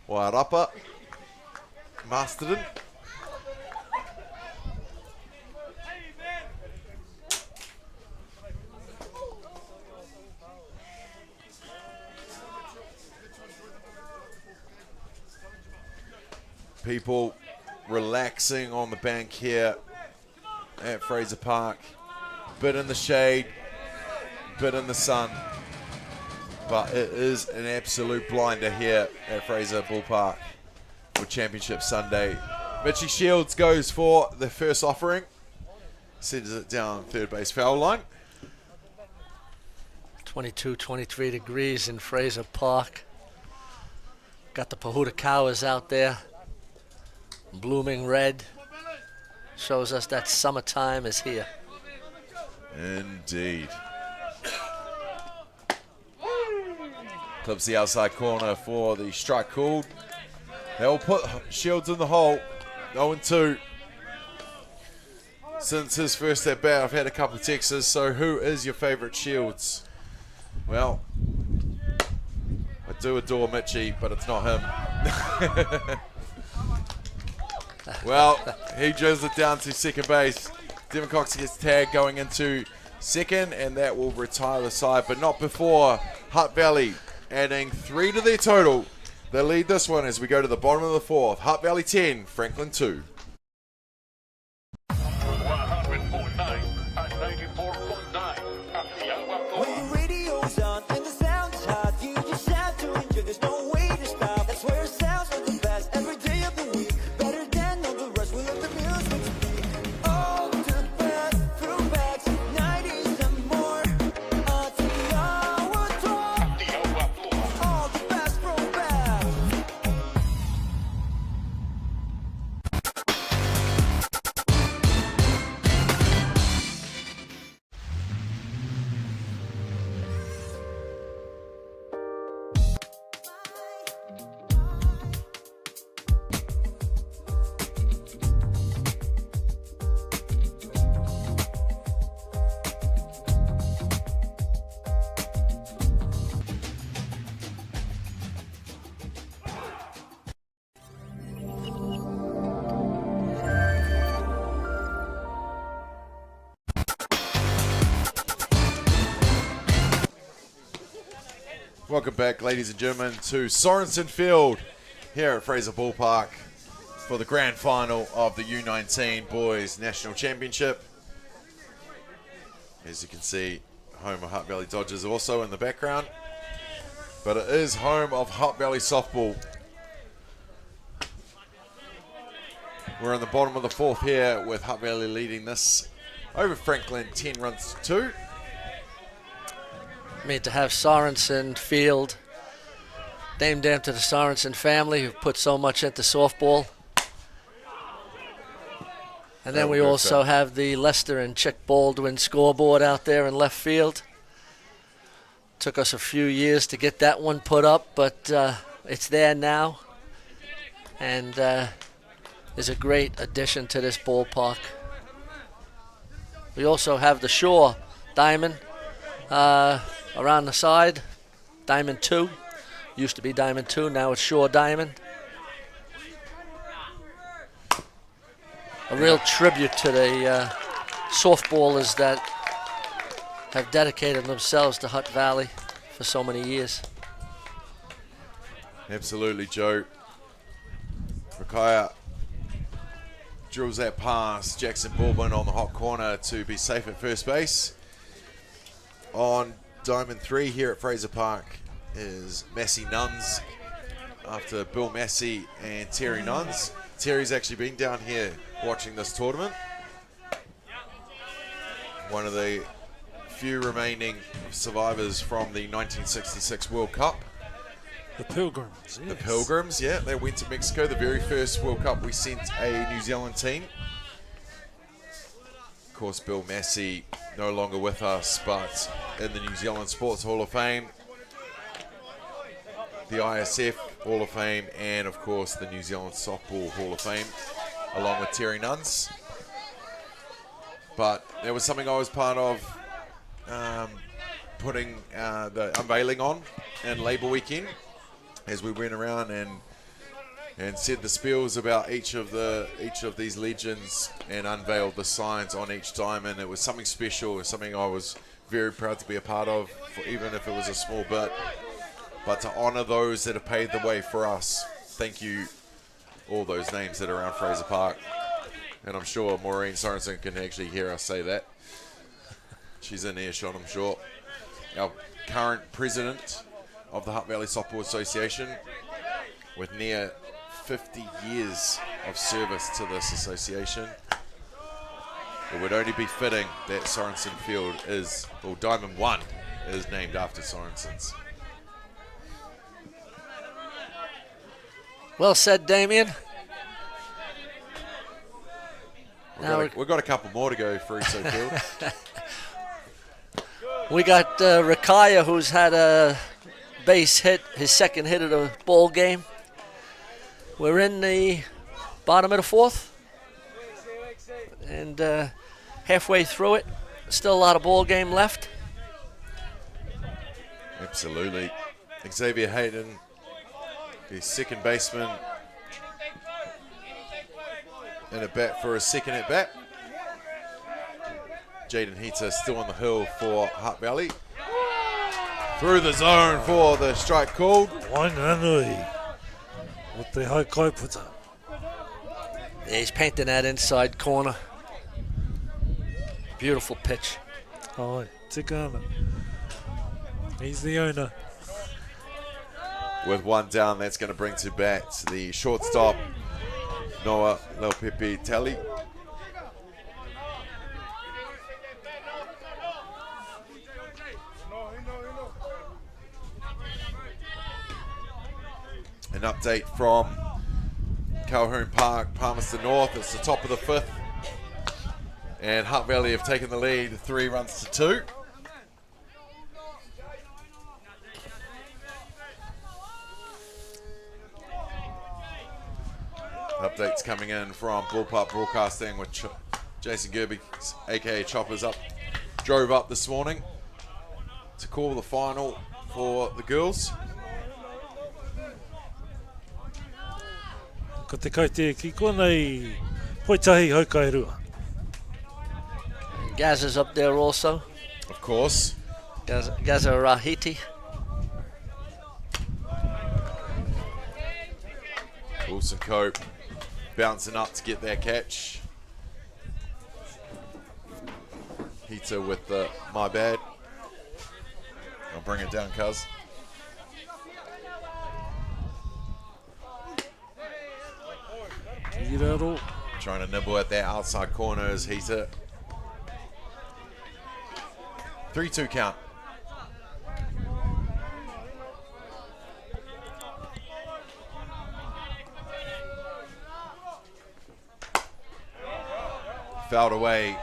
Wairapa, Masterton. People relaxing on the bank here at Fraser Park. Bit in the shade, bit in the sun. But it is an absolute blinder here at Fraser Ballpark for Championship Sunday. Mitchie Shields goes for the first offering. Sends it down third base foul line. 22, 23 degrees in Fraser Park. Got the Pahutakawas out there. Blooming red. Shows us that summertime is here. Indeed. Clips the outside corner for the strike called. They'll put Shields in the hole. 0-2. Since his first at bat, I've had a couple of texts. So who is your favourite Shields? Well, I do adore Mitchie, but it's not him. Well, he drills it down to second base. Devon Cox gets tagged going into second, and that will retire the side, but not before Hutt Valley adding 3 to their total. They lead this one as we go to the bottom of the fourth. Hutt Valley 10, Franklin 2. 100.9 and 94.9 Atiawa Toa. When the radio's on and the sound's hot, you just have to enjoy. There's no way to stop. That's where it sounds like the best every day of the week. Better than all the rest. We love the music to be all the best throwbacks, 90s and more. Atiawa Toa, Atiawa Toa. all the best throwbacks. Welcome back, ladies and gentlemen, to Sorensen Field here at Fraser Ballpark for the grand final of the U19 Boys National Championship. As you can see, home of Hutt Valley Dodgers also in the background, but it is home of Hutt Valley Softball. We're in the bottom of the fourth here with Hutt Valley leading this over Franklin 10 runs to 2. Made to have Sorensen Field named after the Sorensen family who put so much into softball. And then That we would be also fair. have the Lester and Chick Baldwin scoreboard out there in left field. Took us a few years to get that one put up, but it's there now. And is a great addition to this ballpark. We also have the Shore Diamond around the side. Diamond 2. Used to be Diamond 2, now it's Shore Diamond. A real tribute to the softballers that have dedicated themselves to Hutt Valley for so many years. Absolutely, Joe. Rakaya drills that pass. Jackson Baldwin on the hot corner to be safe at first base. On Diamond 3 here at Fraser Park is Massey Nuns after Bill Massey and Terry Nuns. Terry's actually been down here watching this tournament. One of the few remaining survivors from the 1966 World Cup. The Pilgrims, yes. The Pilgrims, yeah, they went to Mexico. The very first World Cup we sent a New Zealand team. Of course, Bill Massey no longer with us, but in the New Zealand Sports Hall of Fame, the ISF Hall of Fame, and of course the New Zealand Softball Hall of Fame, along with Terry Nuns. but it was something I was part of putting the unveiling on in Labour Weekend as we went around and said the spiels about each of these legends and unveiled the signs on each diamond. It was something special. It was something I was very proud to be a part of, even if it was a small bit. But to honour those that have paved the way for us, thank you, all those names that are around Fraser Park. And I'm sure Maureen Sorensen can actually hear us say that. She's in earshot, I'm sure. Our current president of the Hutt Valley Softball Association, with near 50 years of service to this association. It would only be fitting that Sorensen Field Diamond 1 is named after Sorensen's. Well said, Damien. We've got a couple more to go through, so Field. We got Rakaya, who's had a base hit, his second hit of the ball game. We're in the bottom of the fourth, and halfway through it. Still a lot of ball game left. Absolutely. Xavier Hayden, the second baseman, in a bat for his second at bat. Jaden Heater still on the hill for Hutt Valley. Through the zone for the strike called. Wainganui. O te hai kaiputa. Yeah, he's painting that inside corner. Beautiful pitch. Ai, tika ana. He's the owner. With one down, that's going to bring to bat the shortstop, Noah Leopepe Tally. An update from Calhoun Park, Palmerston North. It's the top of the fifth. And Hutt Valley have taken the lead 3 runs to 2. Updates coming in from Ballpark Broadcasting with Jason Gerbes, aka Choppers, drove up this morning to call the final for the girls. Ko te kaite ki konei poitahi haukai rua. Gaz is up there also. Of course. Gaza Rahiti. Wilson Cope bouncing up to get that catch. Heater with the my bad. I'll bring it down, cuz. Kiraro. Trying to nibble at that outside corner is Heater. 3-2 count. Fouled away.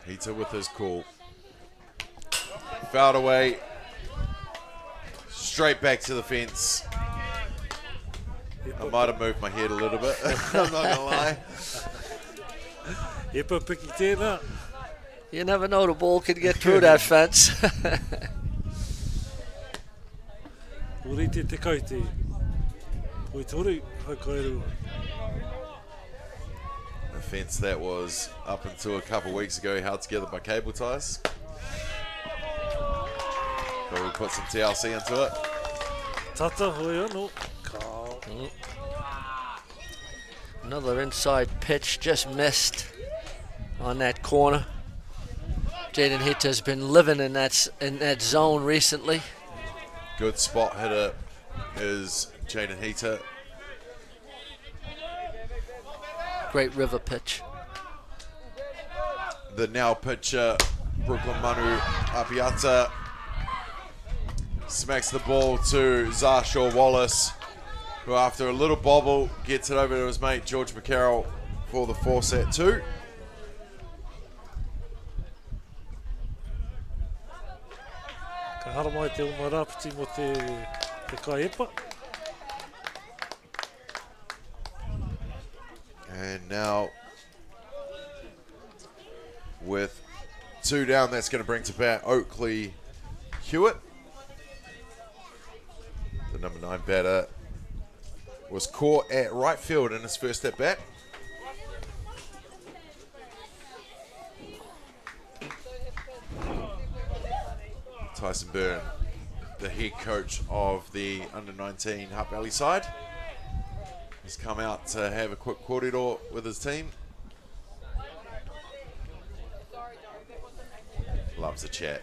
Heater with his call. Fouled away. Straight back to the fence. I might have moved my head a little bit. I'm not going to lie. Epa piki tēnā. You never know, the ball could get through that fence. Urite te kaite. Poi toru haukai rua. A fence that was up until a couple of weeks ago held together by cable ties. But we put some TLC into it. Tata hoi anō. Ka. Another inside pitch, just missed on that corner. Jaden Hitter's been living in that zone recently. Good spot hitter is Jaden Heater. Great river pitch. The now pitcher, Brooklyn Manu Apiata. Smacks the ball to Zarshaw Wallace, who after a little bobble gets it over to his mate George McCarroll for the force at 2. Ka hara mai te umarapiti mo te kaepa. And now with 2 down, that's going to bring to bat Oakley Hewitt. The number 9 batter was caught at right field in his first at bat. Tyson Byrne, the head coach of the under-19 Hutt Valley side, has come out to have a quick kōrero with his team. Loves the chat.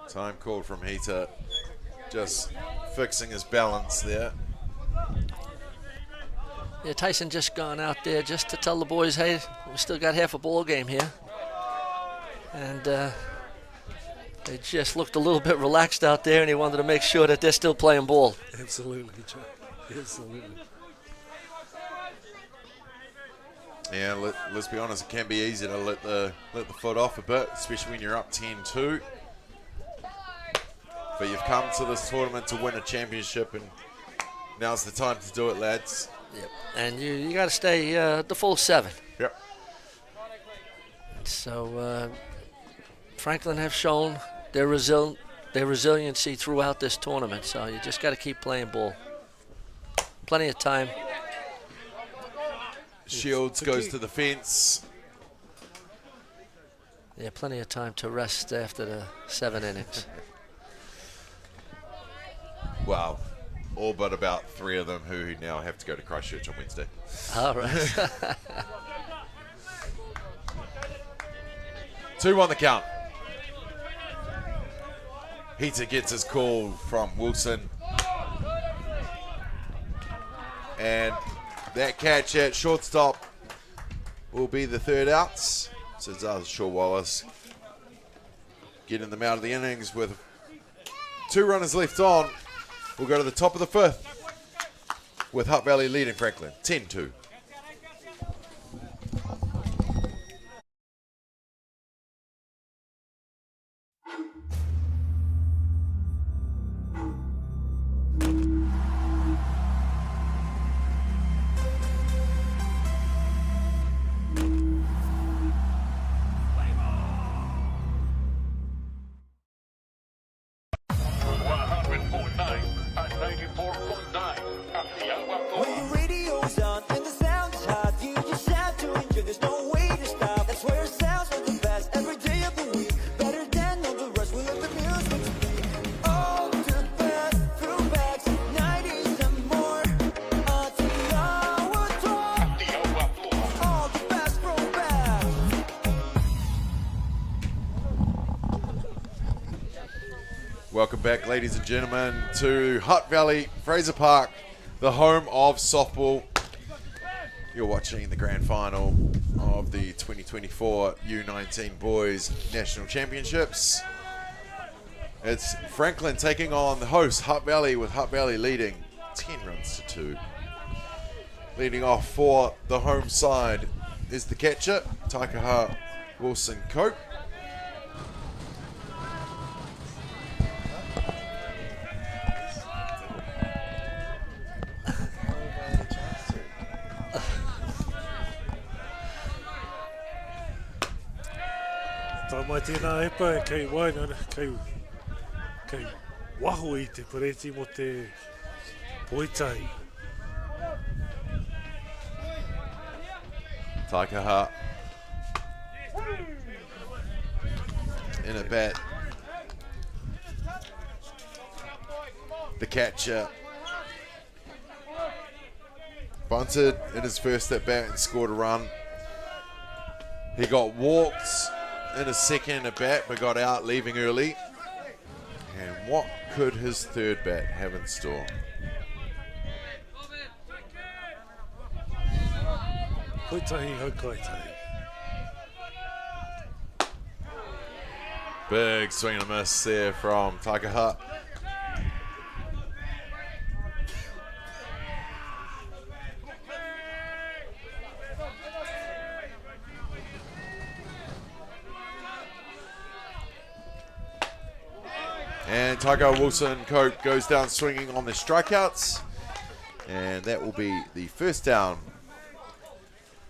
Time called from Heater, just fixing his balance there. Yeah, Tyson just gone out there just to tell the boys, hey, we still got half a ball game here. And they just looked a little bit relaxed out there, and he wanted to make sure that they're still playing ball. Absolutely, Joe. Absolutely. Yeah, let's be honest, it can be easy to let the foot off a bit, especially when you're up 10-2. But you've come to this tournament to win a championship, and now's the time to do it, lads. Yep. And you got to stay the full 7. Yep. So Franklin have shown their resiliency throughout this tournament. So you just got to keep playing ball. Plenty of time. Shields goes to the fence. Yeah, plenty of time to rest after the 7 innings. Wow. All but about 3 of them who now have to go to Christchurch on Wednesday. All right. 2-1 the count. Heater gets his call from Wilson. And that catch at shortstop will be the 3rd out. So Zarshaw Wallace getting them out of the innings with 2 runners left on. We'll go to the top of the 5th with Hutt Valley leading Franklin 10-2. When the radio's on and the sound's hot, you just have to enjoy. There's no way to stop. That's where it sounds like the best every day of the week. Better than all the rest. We let the music speak. All the best throwbacks, 90s and more. Atiawa Toa. All the best throwbacks. Welcome back, ladies and gentlemen, to Hutt Valley, Fraser Park, the home of softball. You're watching the grand final of the 2024 U19 Boys National Championships. It's Franklin taking on the host, Hutt Valley, with Hutt Valley leading 10 runs to 2. Leading off for the home side is the catcher, Taikaha Wilson Cope. Tā mai tēnā epa e kei waina, kei waho I te pareti mo te poitai. Taikaha in at bat. The catcher bunted in his first at bat and scored a run. He got walked in his second at bat, but got out, leaving early. And what could his third bat have in store? Koitahi, ho koitahi. Big swing and a miss there from Hutt. And Taika Wilson Cope goes down swinging on the strikeouts. And that will be the first down.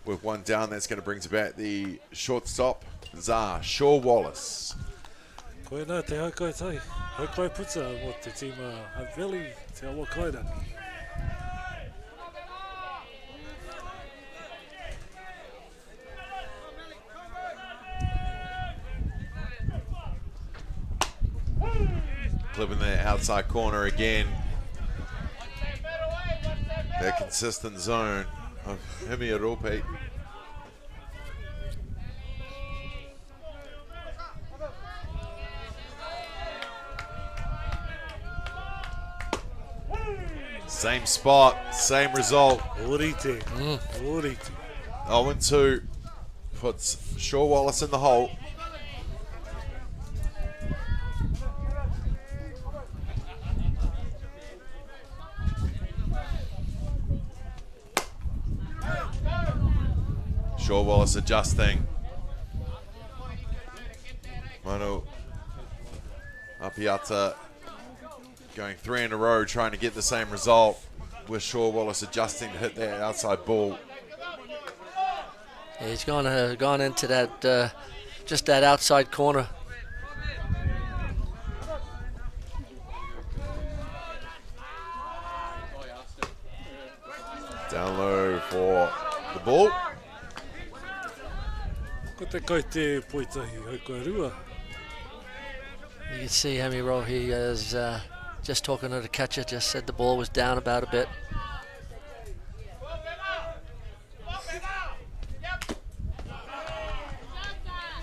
With one down, that's going to bring to bat the shortstop, Shaw Wallace. Koe nā te haukai haukai puta mo te tima Hutt Valley, te awa kairangi. Clipping the outside corner again. That consistent zone of Himiarope. Same spot, same result. Orite, orite. 0-2 puts Shaw Wallace in the hole. Shaw Wallace adjusting. Manu Atiawa going 3 in a row, trying to get the same result, with Shaw Wallace adjusting to hit that outside ball. Yeah, he's gone into that just that outside corner. Down low for the ball. Ko te kai te poitahi haukai rua. You can see Hemi Rowe, he is just talking to the catcher, just said the ball was down about a bit.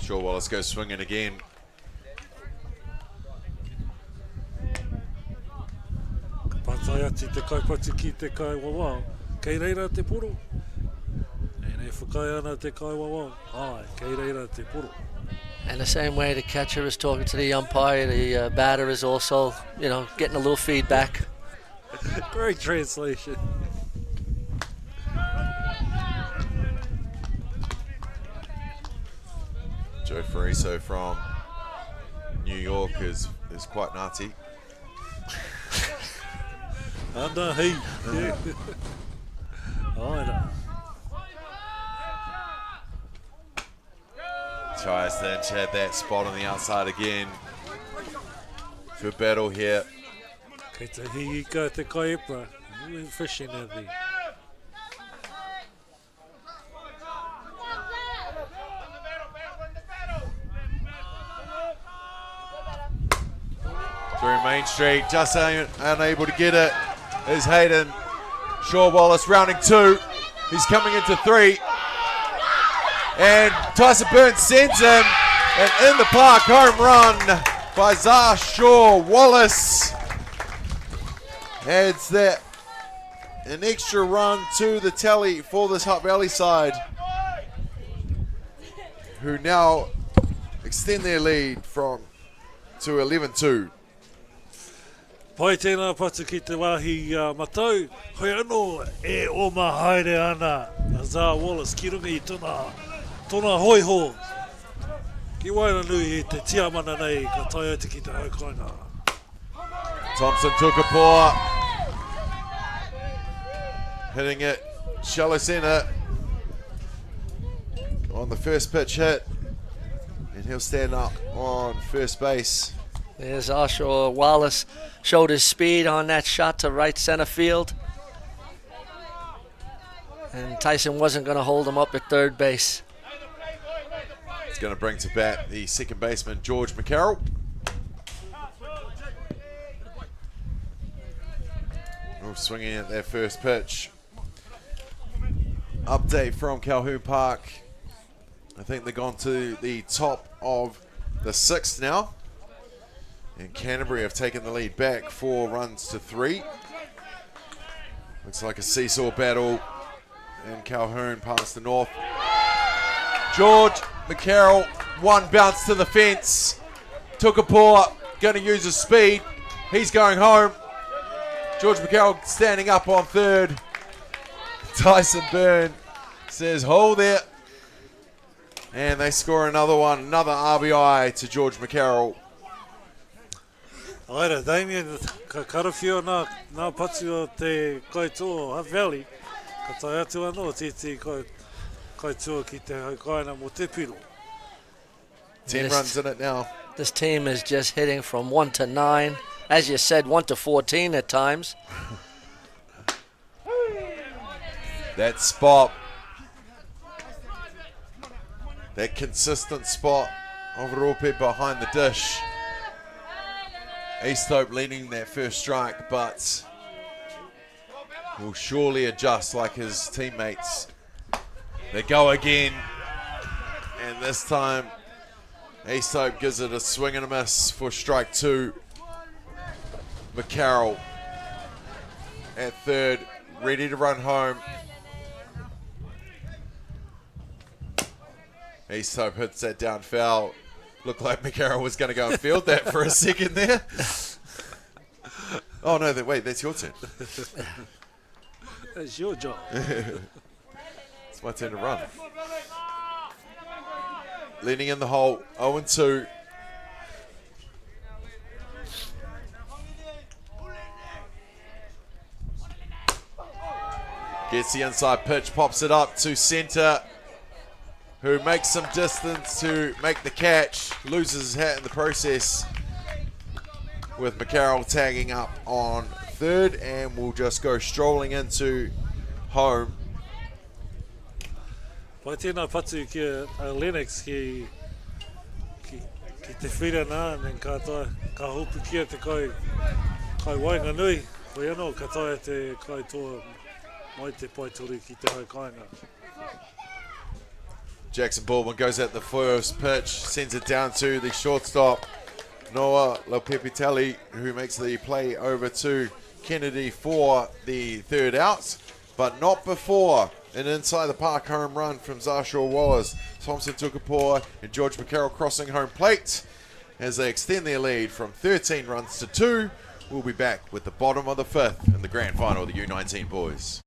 Shaw Wallace goes swinging again. Ka pātai ati te kaipati ki te kai wawa. Kei reira te poro. E nei whakai ana te kai wawa. Ai, kei reira te poro. And the same way the catcher is talking to the umpire, the batter is also, getting a little feedback. Great translation. Joe Fraser from New York is quite nutty. Ana hei. Aina. Tries to then had that spot on the outside again. Good battle here. Kei te hii ka te kai epra. Nui fishing at the. Through Main Street, just unable to get it is Hayden. Shaw Wallace rounding 2. He's coming into 3. And Tyson Burns sends him. And in the park, home run by Shaw Wallace. Adds that an extra run to the tally for this Hutt Valley side, who now extend their lead to 11-2. Pai tēnā patu ki te wāhi matau. Hoi anō e o mahaere ana a Zā Wallace ki runga i tōna hoiho. Ki waira nui e te tiamana nei ka tai ati ki te haukainga. Thompson took a paw. Hitting it shallow centre on the first pitch hit. And he'll stand up on first base. There's Shaw Wallace, showed his speed on that shot to right center field. And Tyson wasn't going to hold him up at third base. It's going to bring to bat the second baseman, George McCarroll. Swinging at their first pitch. Update from Calhoun Park. I think they've gone to the top of the 6th now. And Canterbury have taken the lead back 4 runs to 3. Looks like a seesaw battle. And Calhoun past the north. George McCarroll, one bounce to the fence. Tukapua going to use his speed. He's going home. George McCarroll standing up on 3rd. Tyson Byrne says, hold there. And they score another one, another RBI to George McCarroll. Aira, Damien, ka karawhio nā patu o te kaitoa Hutt Valley. Ka tai atu anō tēti kaitoa ki te haukaina mō te piro. 10 Yes. runs in it now. This team is just hitting from 1 to 9. As you said, 1 to 14 at times. That spot, that consistent spot of Rope behind the dish. East Hope leading that first strike, but will surely adjust like his teammates. They go again, and this time East Hope gives it a swing and a miss for strike 2. McCarroll at 3rd, ready to run home. East Hope hits that down foul. Looked like McCarroll was going to go and field that for a second there. Oh no, wait, that's your turn. That's your job. It's my turn to run. Leaning in the hole, 0-2. Gets the inside pitch, pops it up to centre, who makes some distance to make the catch, loses his hat in the process, with McCarroll tagging up on 3rd, and will just go strolling into home. Pai tēnā patu ki a Lennox ki te whira nā, nen ka hopu kia te kai wainga nui. Koe anō, ka taia te kaitoa mai te paituri ki te haukainga. Jackson Baldwin goes at the first pitch, sends it down to the shortstop, Noah Lopepitelli, who makes the play over to Kennedy for the 3rd out, but not before an inside the park home run from Zarshaw Wallace. Thompson Tukapua and George McCarroll crossing home plate as they extend their lead from 13 runs to 2. We'll be back with the bottom of the 5th in the grand final of the U19 boys.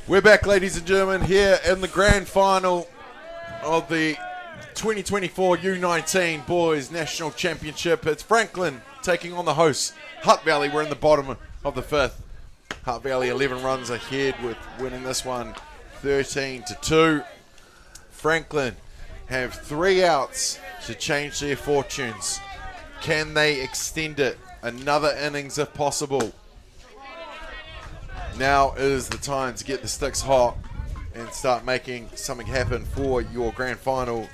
We're back, ladies and gentlemen, here in the grand final of the 2024 U19 Boys National Championship. It's Franklin taking on the hosts, Hutt Valley. We're in the bottom of the 5th. Hutt Valley 11 runs ahead with winning this one 13-2. Franklin have 3 outs to change their fortunes. Can they extend it another innings if possible? Now is the time to get the sticks hot and start making something happen for your grand final.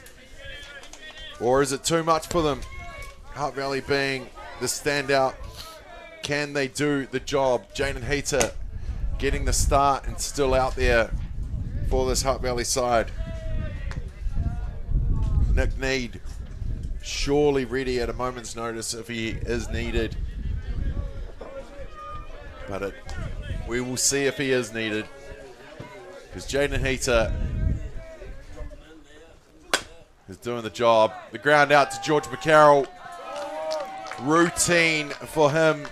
Or is it too much for them? Hutt Valley being the standout. Can they do the job? Jaden Heater getting the start and still out there for this Hutt Valley side. Nick Need surely ready at a moment's notice if he is needed. But we will see if he is needed. Because Jaden Heater is doing the job. The ground out to George McCarroll. Routine for him.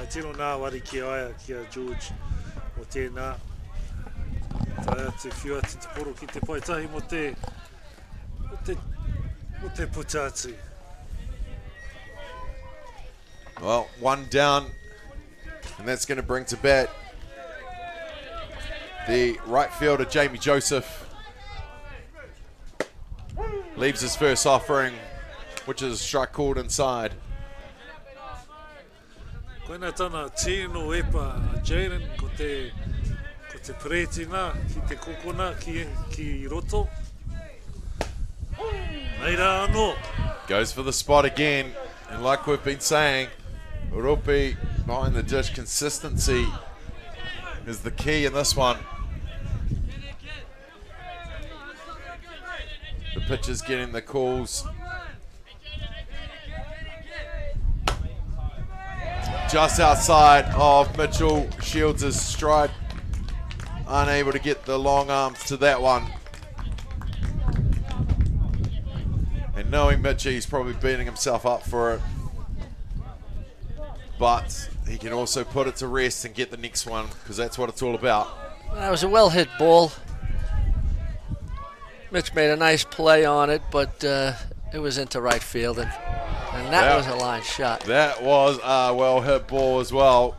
Tino nā wari ki aia ki a George o tēnā. Tai atu whiu atu te poro ki te paitahi mo te puta atu. Well, one down, and that's going to bring to bat the right fielder, Jamie Joseph. Leaves his first offering, which is a strike called inside. Koina tana tino epa Jaden ko te preti nā, ki te kokona, ki roto. Nei rā anō. Goes for the spot again, and like we've been saying, Uropi behind the dish, consistency is the key in this one. The pitcher's getting the calls. Just outside of Mitchell Shields' stride. Unable to get the long arms to that one. And knowing Mitchie, he's probably beating himself up for it. But he can also put it to rest and get the next one, because that's what it's all about. That was a well-hit ball. Mitch made a nice play on it, but it was into right field, and that was a line shot. That was a well-hit ball as well.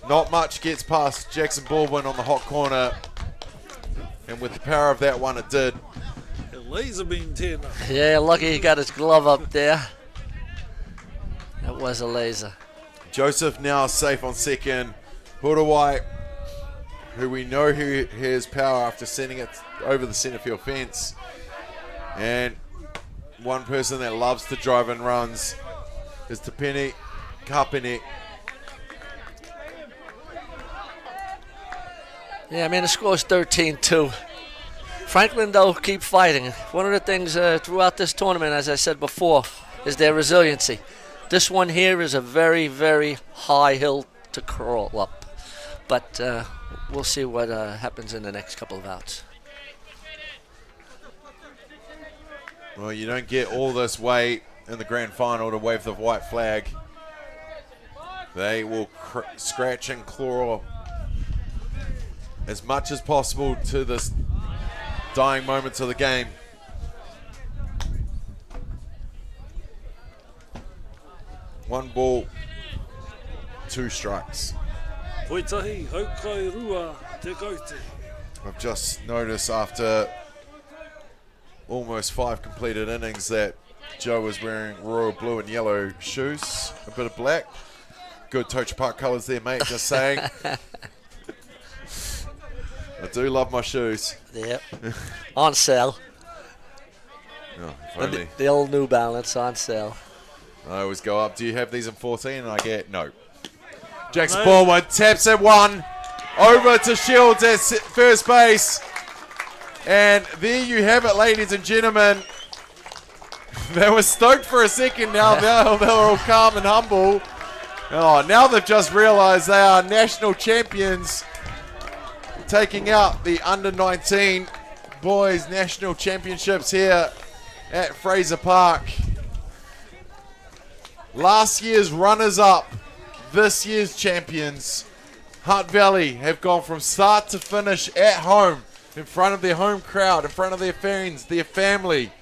Not much gets past Jackson Baldwin on the hot corner, and with the power of that one, it did. A laser beam tēnā. Yeah, lucky he got his glove up there. That was a laser. Joseph now safe on second. Hurawai, who we know who has power after sending it over the centre field fence. And one person that loves to drive in runs is Tapeni Kapene. Yeah, I mean, the score's 13-2. Franklin, though, keep fighting. One of the things throughout this tournament, as I said before, is their resiliency. This one here is a very, very high hill to crawl up. But we'll see what happens in the next couple of outs. Well, you don't get all this way in the grand final to wave the white flag. They will scratch and claw as much as possible to this dying moments of the game. One ball, two strikes. Poitahi, haukai rua, te kaute. I've just noticed after almost 5 completed innings that Joe was wearing royal blue and yellow shoes, a bit of black. Good Tocha Park colours there, mate, just saying. I do love my shoes. Yep. On sale. Oh, if only. The old New Balance on sale. I always go up, do you have these in 14? And I get no. Jackson Baldwin taps it one. Over to Shields at first base. And there you have it, ladies and gentlemen. They were stoked for a second now. They were all calm and humble. Oh, now they've just realised they are national champions. Taking out the under-19 boys national championships here at Fraser Park. Last year's runners-up, this year's champions. Hutt Valley have gone from start to finish at home, in front of their home crowd, in front of their friends, their family,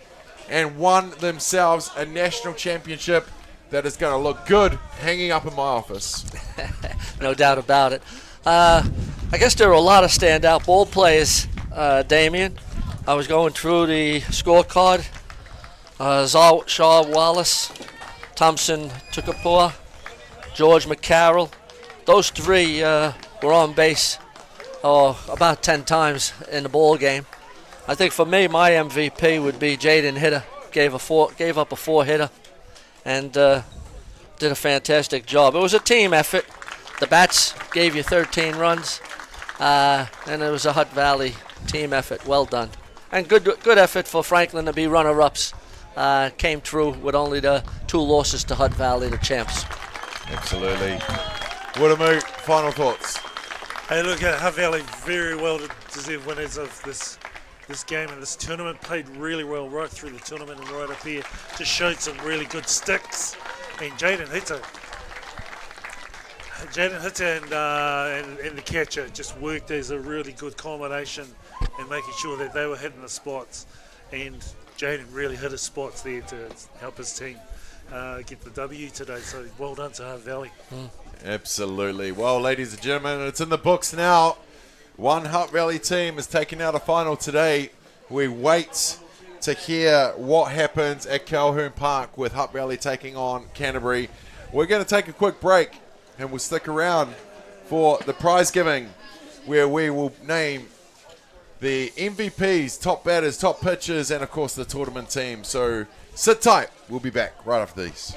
and won themselves a national championship that is going to look good hanging up in my office. No doubt about it. I guess there were a lot of standout ball players, Damien. I was going through the scorecard. Shaw Wallace, Thompson Tukapua, George McCarroll. Those three were on base about 10 times in the ball game. I think for me, my MVP would be Jaden Hitter. Gave up a 4-hitter and did a fantastic job. It was a team effort. The bats gave you 13 runs, and it was a Hutt Valley team effort. Well done. And good effort for Franklin to be runner-ups. Came through with only the 2 losses to Hutt Valley, the champs. Absolutely. Wuramu, final thoughts? Hey, look, Hutt Valley very well deserved winners of this game and this tournament. Played really well right through the tournament and right up here. Just showed some really good sticks. And Jaden Hitter and the catcher just worked as a really good combination and making sure that they were hitting the spots. And Jaden really hit his spots there to help his team get the W today. So well done to Hutt Valley. Absolutely. Well, ladies and gentlemen, it's in the books now. One Hutt Valley team is taking out a final today. We wait to hear what happens at Calhoun Park with Hutt Valley taking on Canterbury. We're going to take a quick break and we'll stick around for the prize giving where we will name the MVPs, top batters, top pitchers, and of course the tournament team. So sit tight. We'll be back right after these.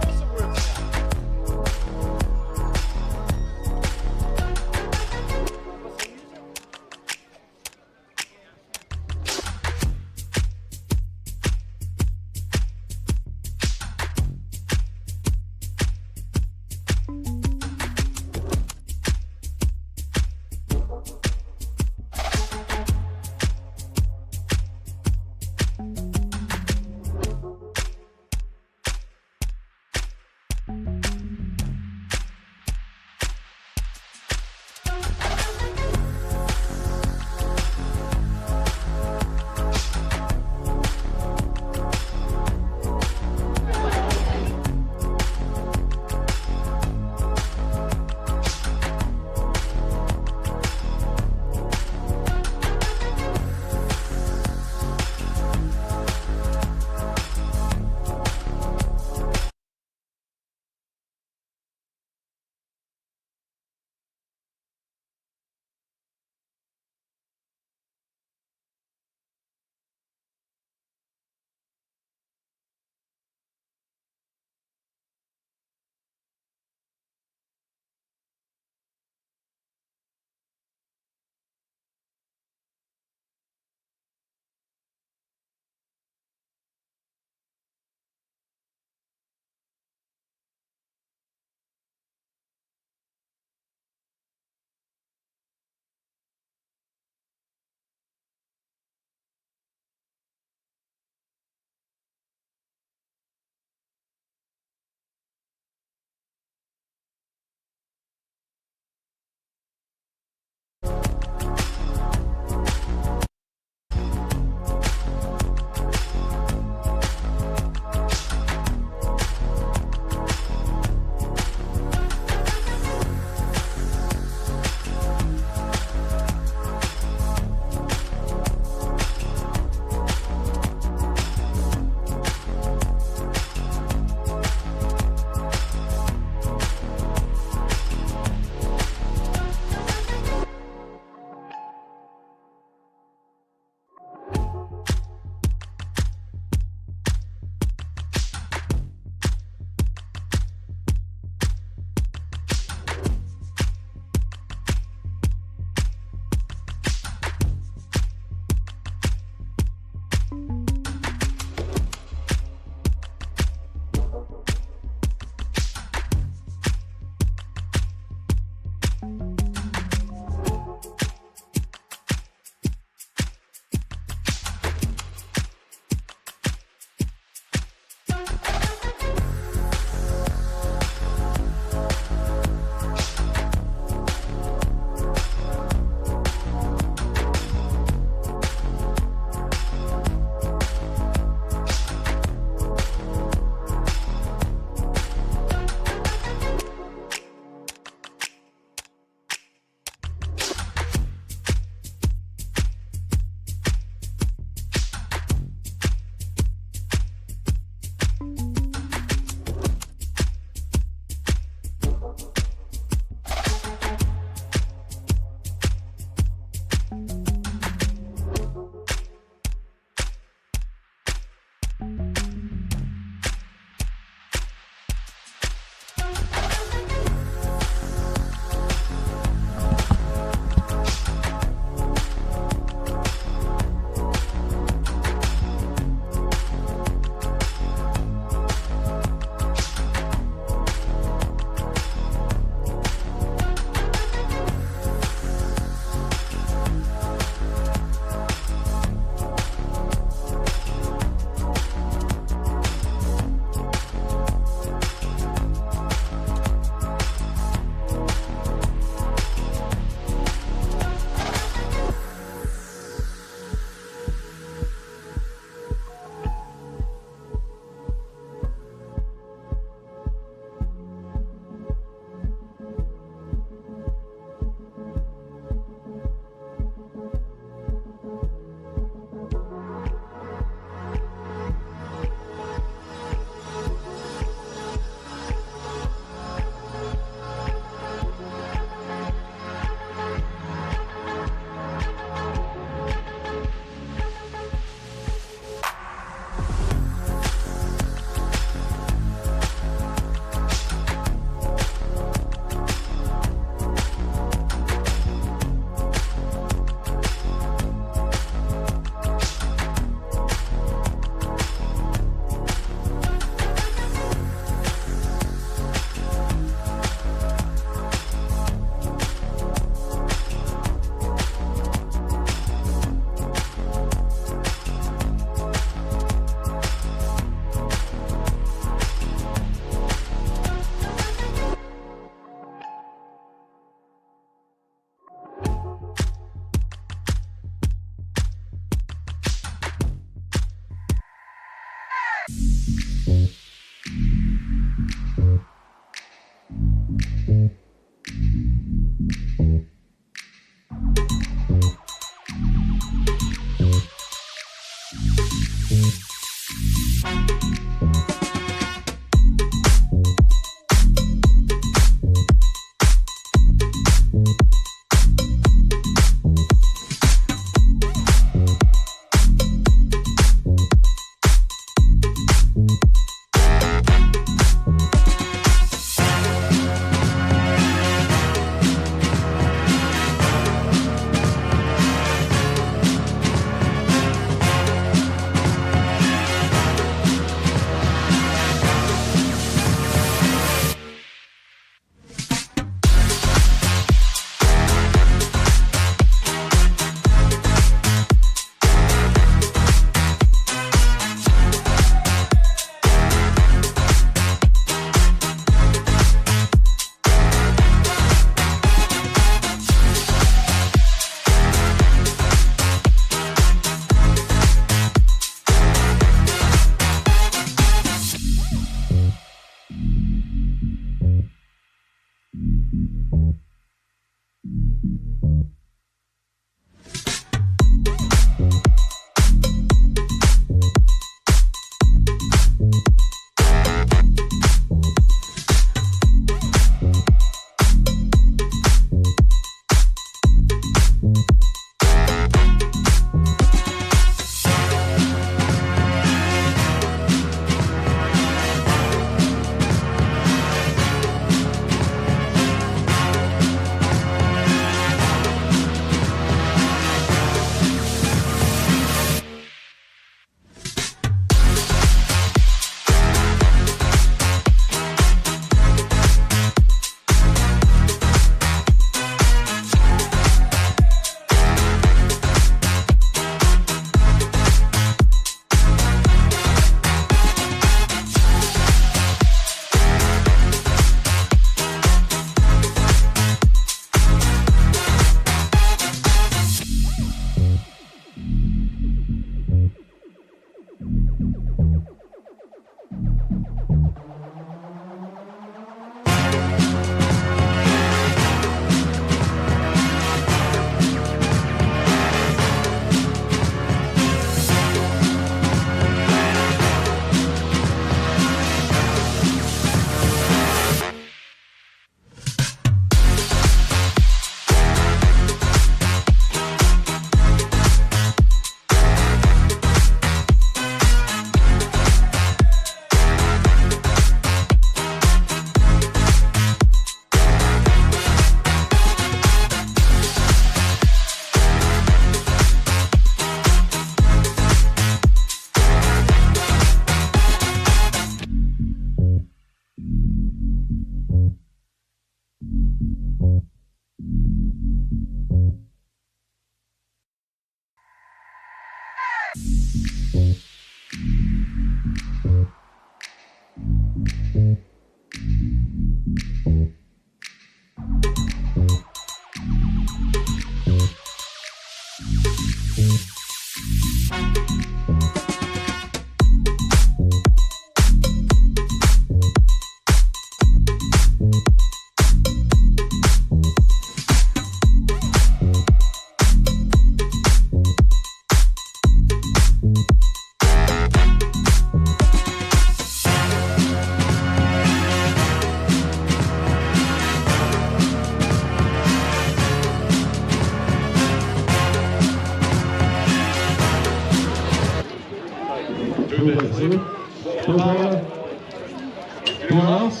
Anyone else?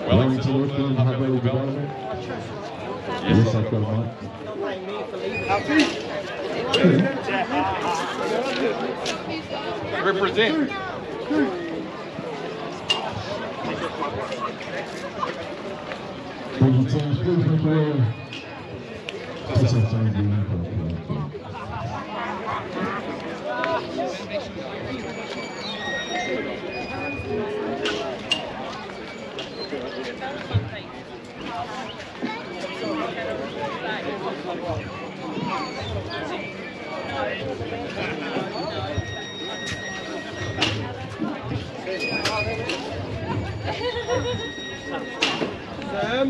Wellington Auckland Hutt Valley Development. Yes, I've got a mic. Represent. Thank you, teams. Please make way. Just have time to do that. Sam.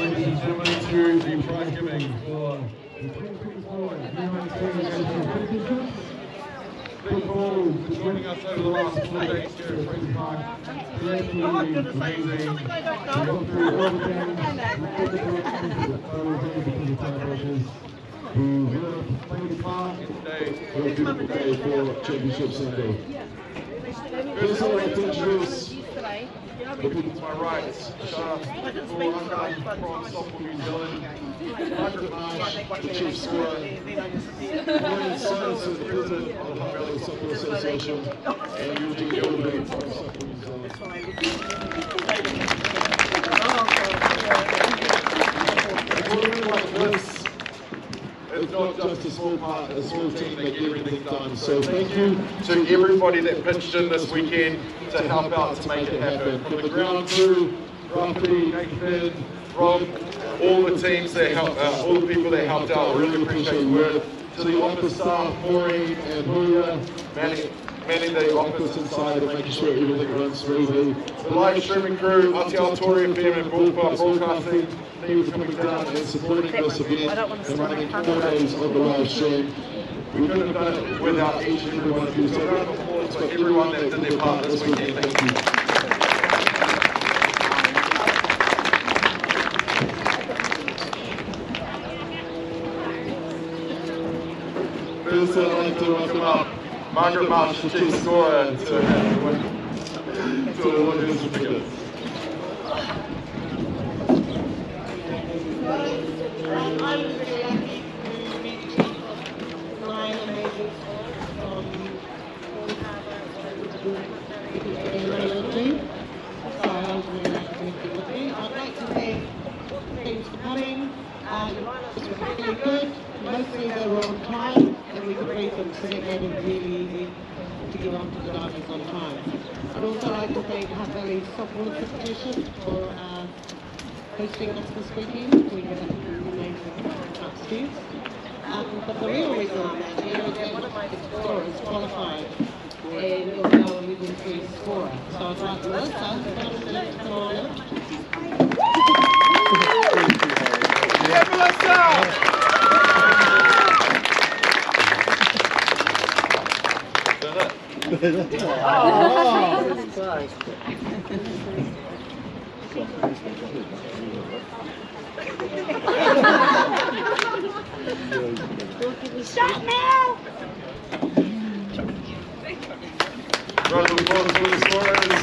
Ladies and gentlemen, through the prize giving for the Twin Peaks Boys U19 National Championships. Big ball for joining us over the last 4 days here at Fraser Park. Absolutely amazing. We got through all the games, we did the corrections that I was able to the celebrations who really played the part. Today, a beautiful day for Championship Sunday. First, I'd like to introduce the people to my right, Shah, from Softball New Zealand, Margaret Marsh, the chief scorer, William Simmons, the president of the Hutt Valley Softball Association, and Eugene Gerbes from Softball New Zealand. A tournament like this, it's not just a small part, a small team that get everything done. So thank you to everybody that pitched in this weekend to help out to make it happen. From the ground crew, Rafi, Nathan, Rob, all the teams that helped out, all the people that helped out, really appreciate your work. To the office staff, Maureen and Huya, manning the office inside and making sure everything runs smoothly. The live streaming crew, Atiawa Toa FM and Ballpark Broadcasting, thank you for coming down and supporting this event and running 4 days of the live stream. We couldn't have done it without each and every one of you. So round of applause for everyone that did their part this weekend. Thank you. First, I'd like to welcome up Margaret Marsh, the chief scorer, to award his certificates. I'd like to thank things for coming. It was really good. Mostly they were on time, and we could read them, so it made it really easy to get on to the diamonds on time. I'd also like to thank Hutt Valley Softball Association for hosting us this weekend. We had an amazing upstairs. But the real reason I'm here is that one of my scorers qualified and was our level 3 scorer. So I'd like Melissa to come on in. Yeah, Melissa! Stop now! Round of applause for the scorers.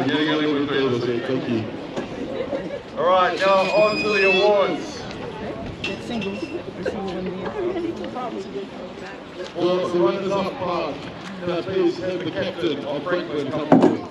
Getting a little bit further, so thank you. All right, now on to the awards. For the runners-up part, can I please have the captain of Franklin come forward?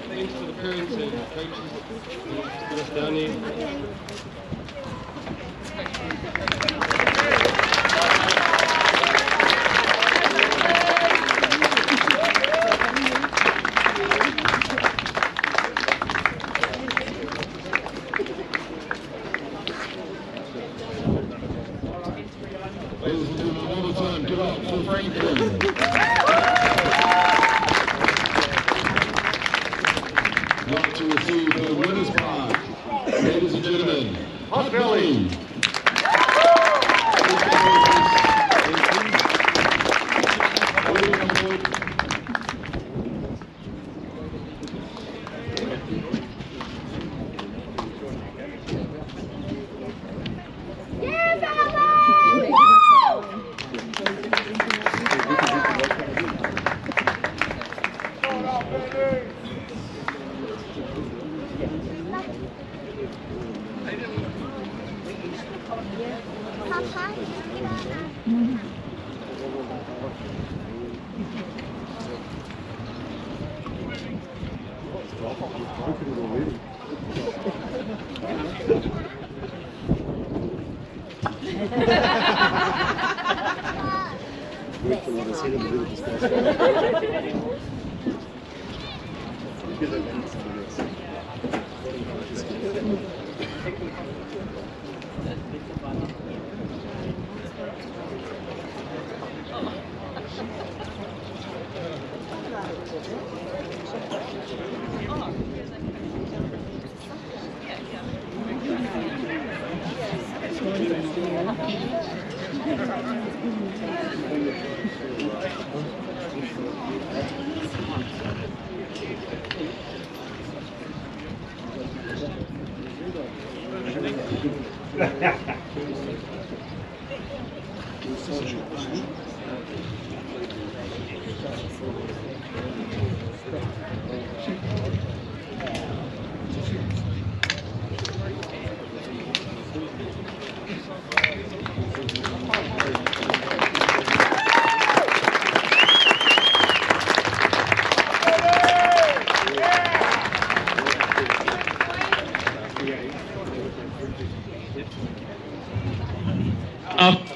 Thanks to the parents and coaches that put us down here. Ladies and gentlemen, one more time, give up for Franklin. Like to receive the winners' prize. Ladies and gentlemen, Hutt Valley.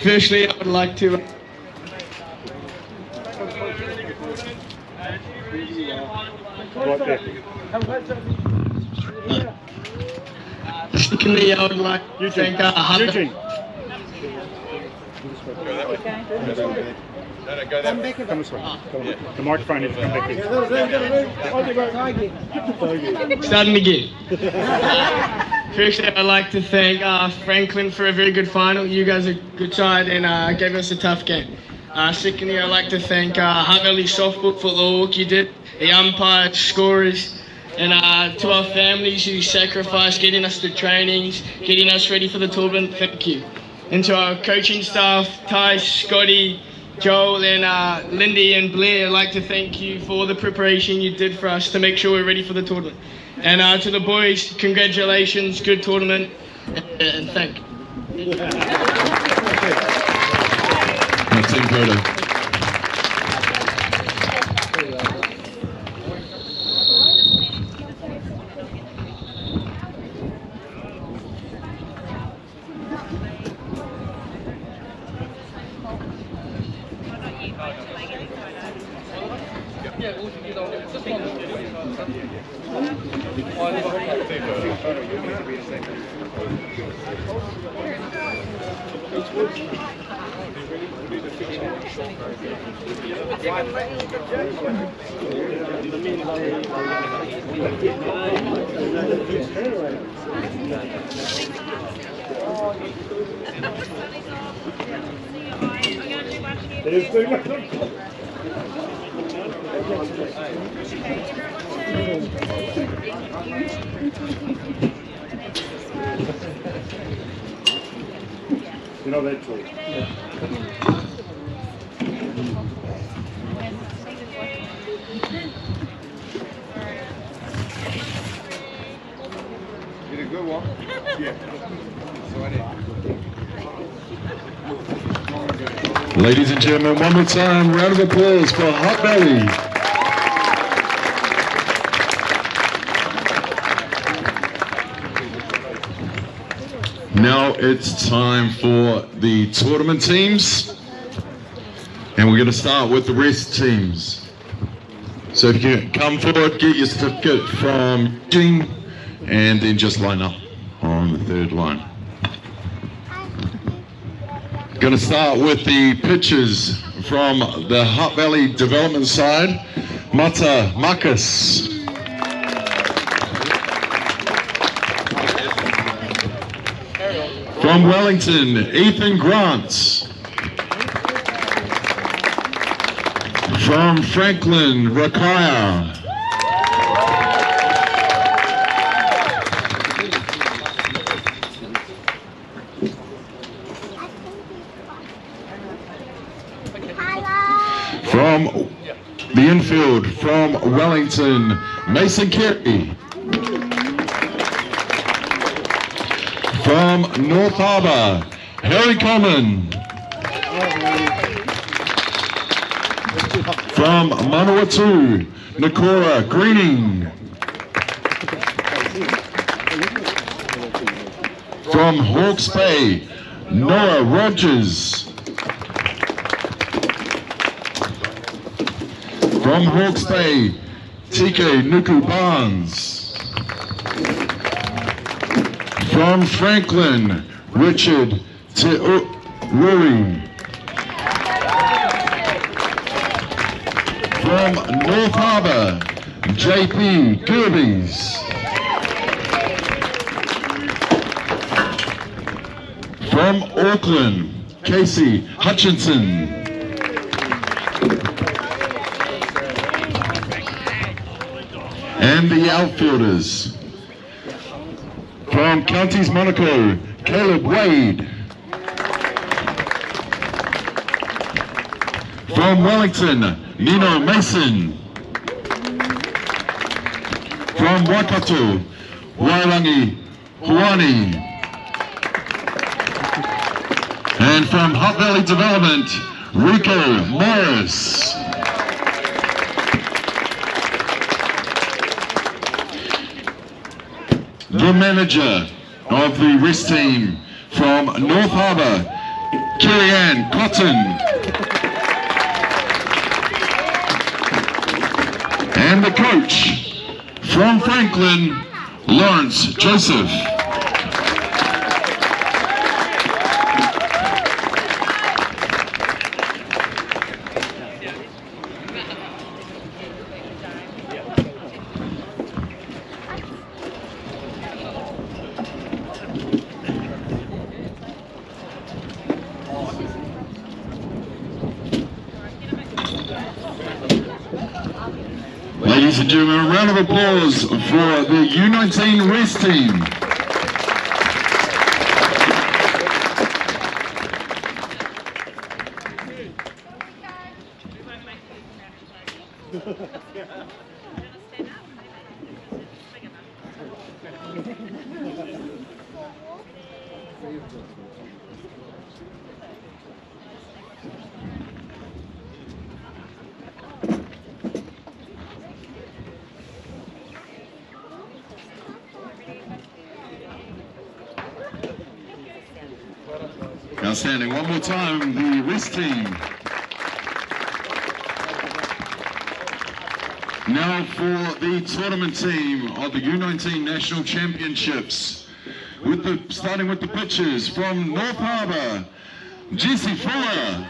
Firstly, I would like to secondly, I would like to thank Hutt. Come this way. The microphone needs to come back here. Starting again. Firstly, I'd like to thank Franklin for a very good final. You guys are a good side and gave us a tough game. Secondly, I'd like to thank Hutt Valley Softball for the work you did, the umpires, scorers, and to our families who sacrificed getting us to trainings, getting us ready for the tournament. Thank you. And to our coaching staff, Ty, Scotty, Joel, and Lindy and Blair, I'd like to thank you for all the preparation you did for us to make sure we're ready for the tournament. And to the boys, congratulations, good tournament, and thank you. Team photo. You know that too. Get a good one? Yeah. Ladies and gentlemen, one more time, round of applause for Hutt Valley. Now it's time for the tournament teams, and we're going to start with the rest teams. So if you come forward, get your certificate from Eugene, and then just line up on the third line. Going to start with the pitchers from the Hutt Valley Development side. Mata Marcus. From Wellington, Ethan Grant. From Franklin, Rakaya. From the infield, from Wellington, Mason Carey. From North Harbour, Harry Common. From Manawatu, Nakora Greening. From Hawke's Bay, Noah Rogers. From Hawke's Bay, TK Nuku Barnes. From Franklin, Richard Te'uri. From North Harbour, JP Gerbes. From Auckland, Casey Hutchinson. And the outfielders. From Counties Monaco, Caleb Wade. From Wellington, Nino Mason. From Waikato, Wairangi Huani. And from Hutt Valley Development, Rico Morris. The manager of the rest team from North Harbour, Kerry-Ann Cotton. And the coach from Franklin, Lawrence Joseph. Ladies and gentlemen, a round of applause for the U19 West team. Outstanding. One more time, the West team. Now for the tournament team of the U19 National Championships. Starting with the pitchers from North Harbour, Jesse Fuller.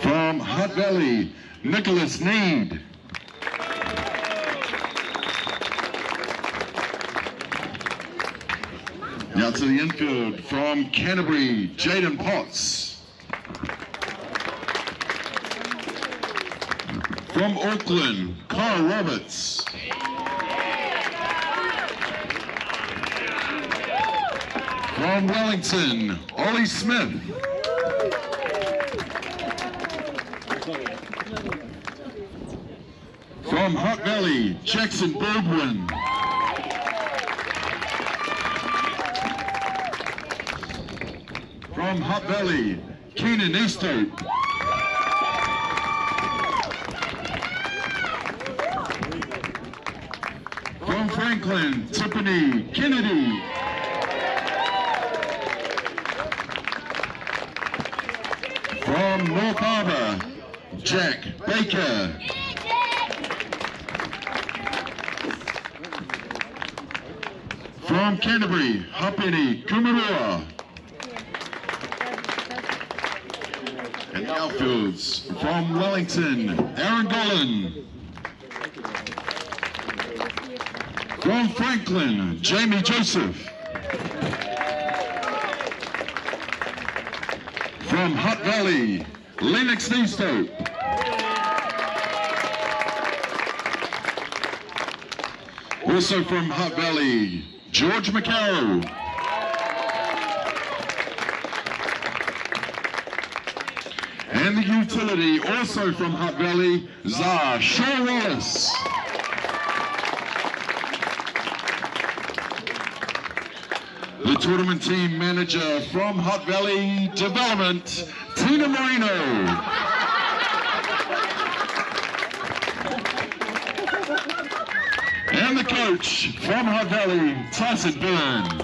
From Hutt Valley, Nicholas Need. Now to the infield from Canterbury, Jaden Potts. From Auckland, Kyle Roberts. From Wellington, Ollie Smith. From Hutt Valley, Jackson Baldwin. From Hutt Valley, Keenan Easthope. From Franklin, Tiffany Kennedy. From North Harbour, Jack Baker. From Canterbury, Hapeni Kumarua. And the outfields from Wellington, Aaron Gollan. From Franklin, Jamie Joseph. From Hutt Valley, Lennox Easthope. Also from Hutt Valley, George McCarroll. And the utility, also from Hutt Valley, Zah Shaw Wallace. The tournament team manager from Hutt Valley Development, Tina Moreno. And the coach from Hutt Valley, Tyson Byrne.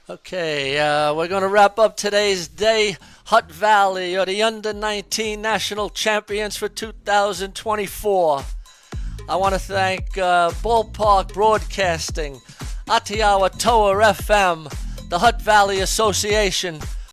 Okay, we're going to wrap up today's day. Hutt Valley are the Under-19 National Champions for 2024. I want to thank Ballpark Broadcasting, Atiawa Toa FM, the Hutt Valley Association,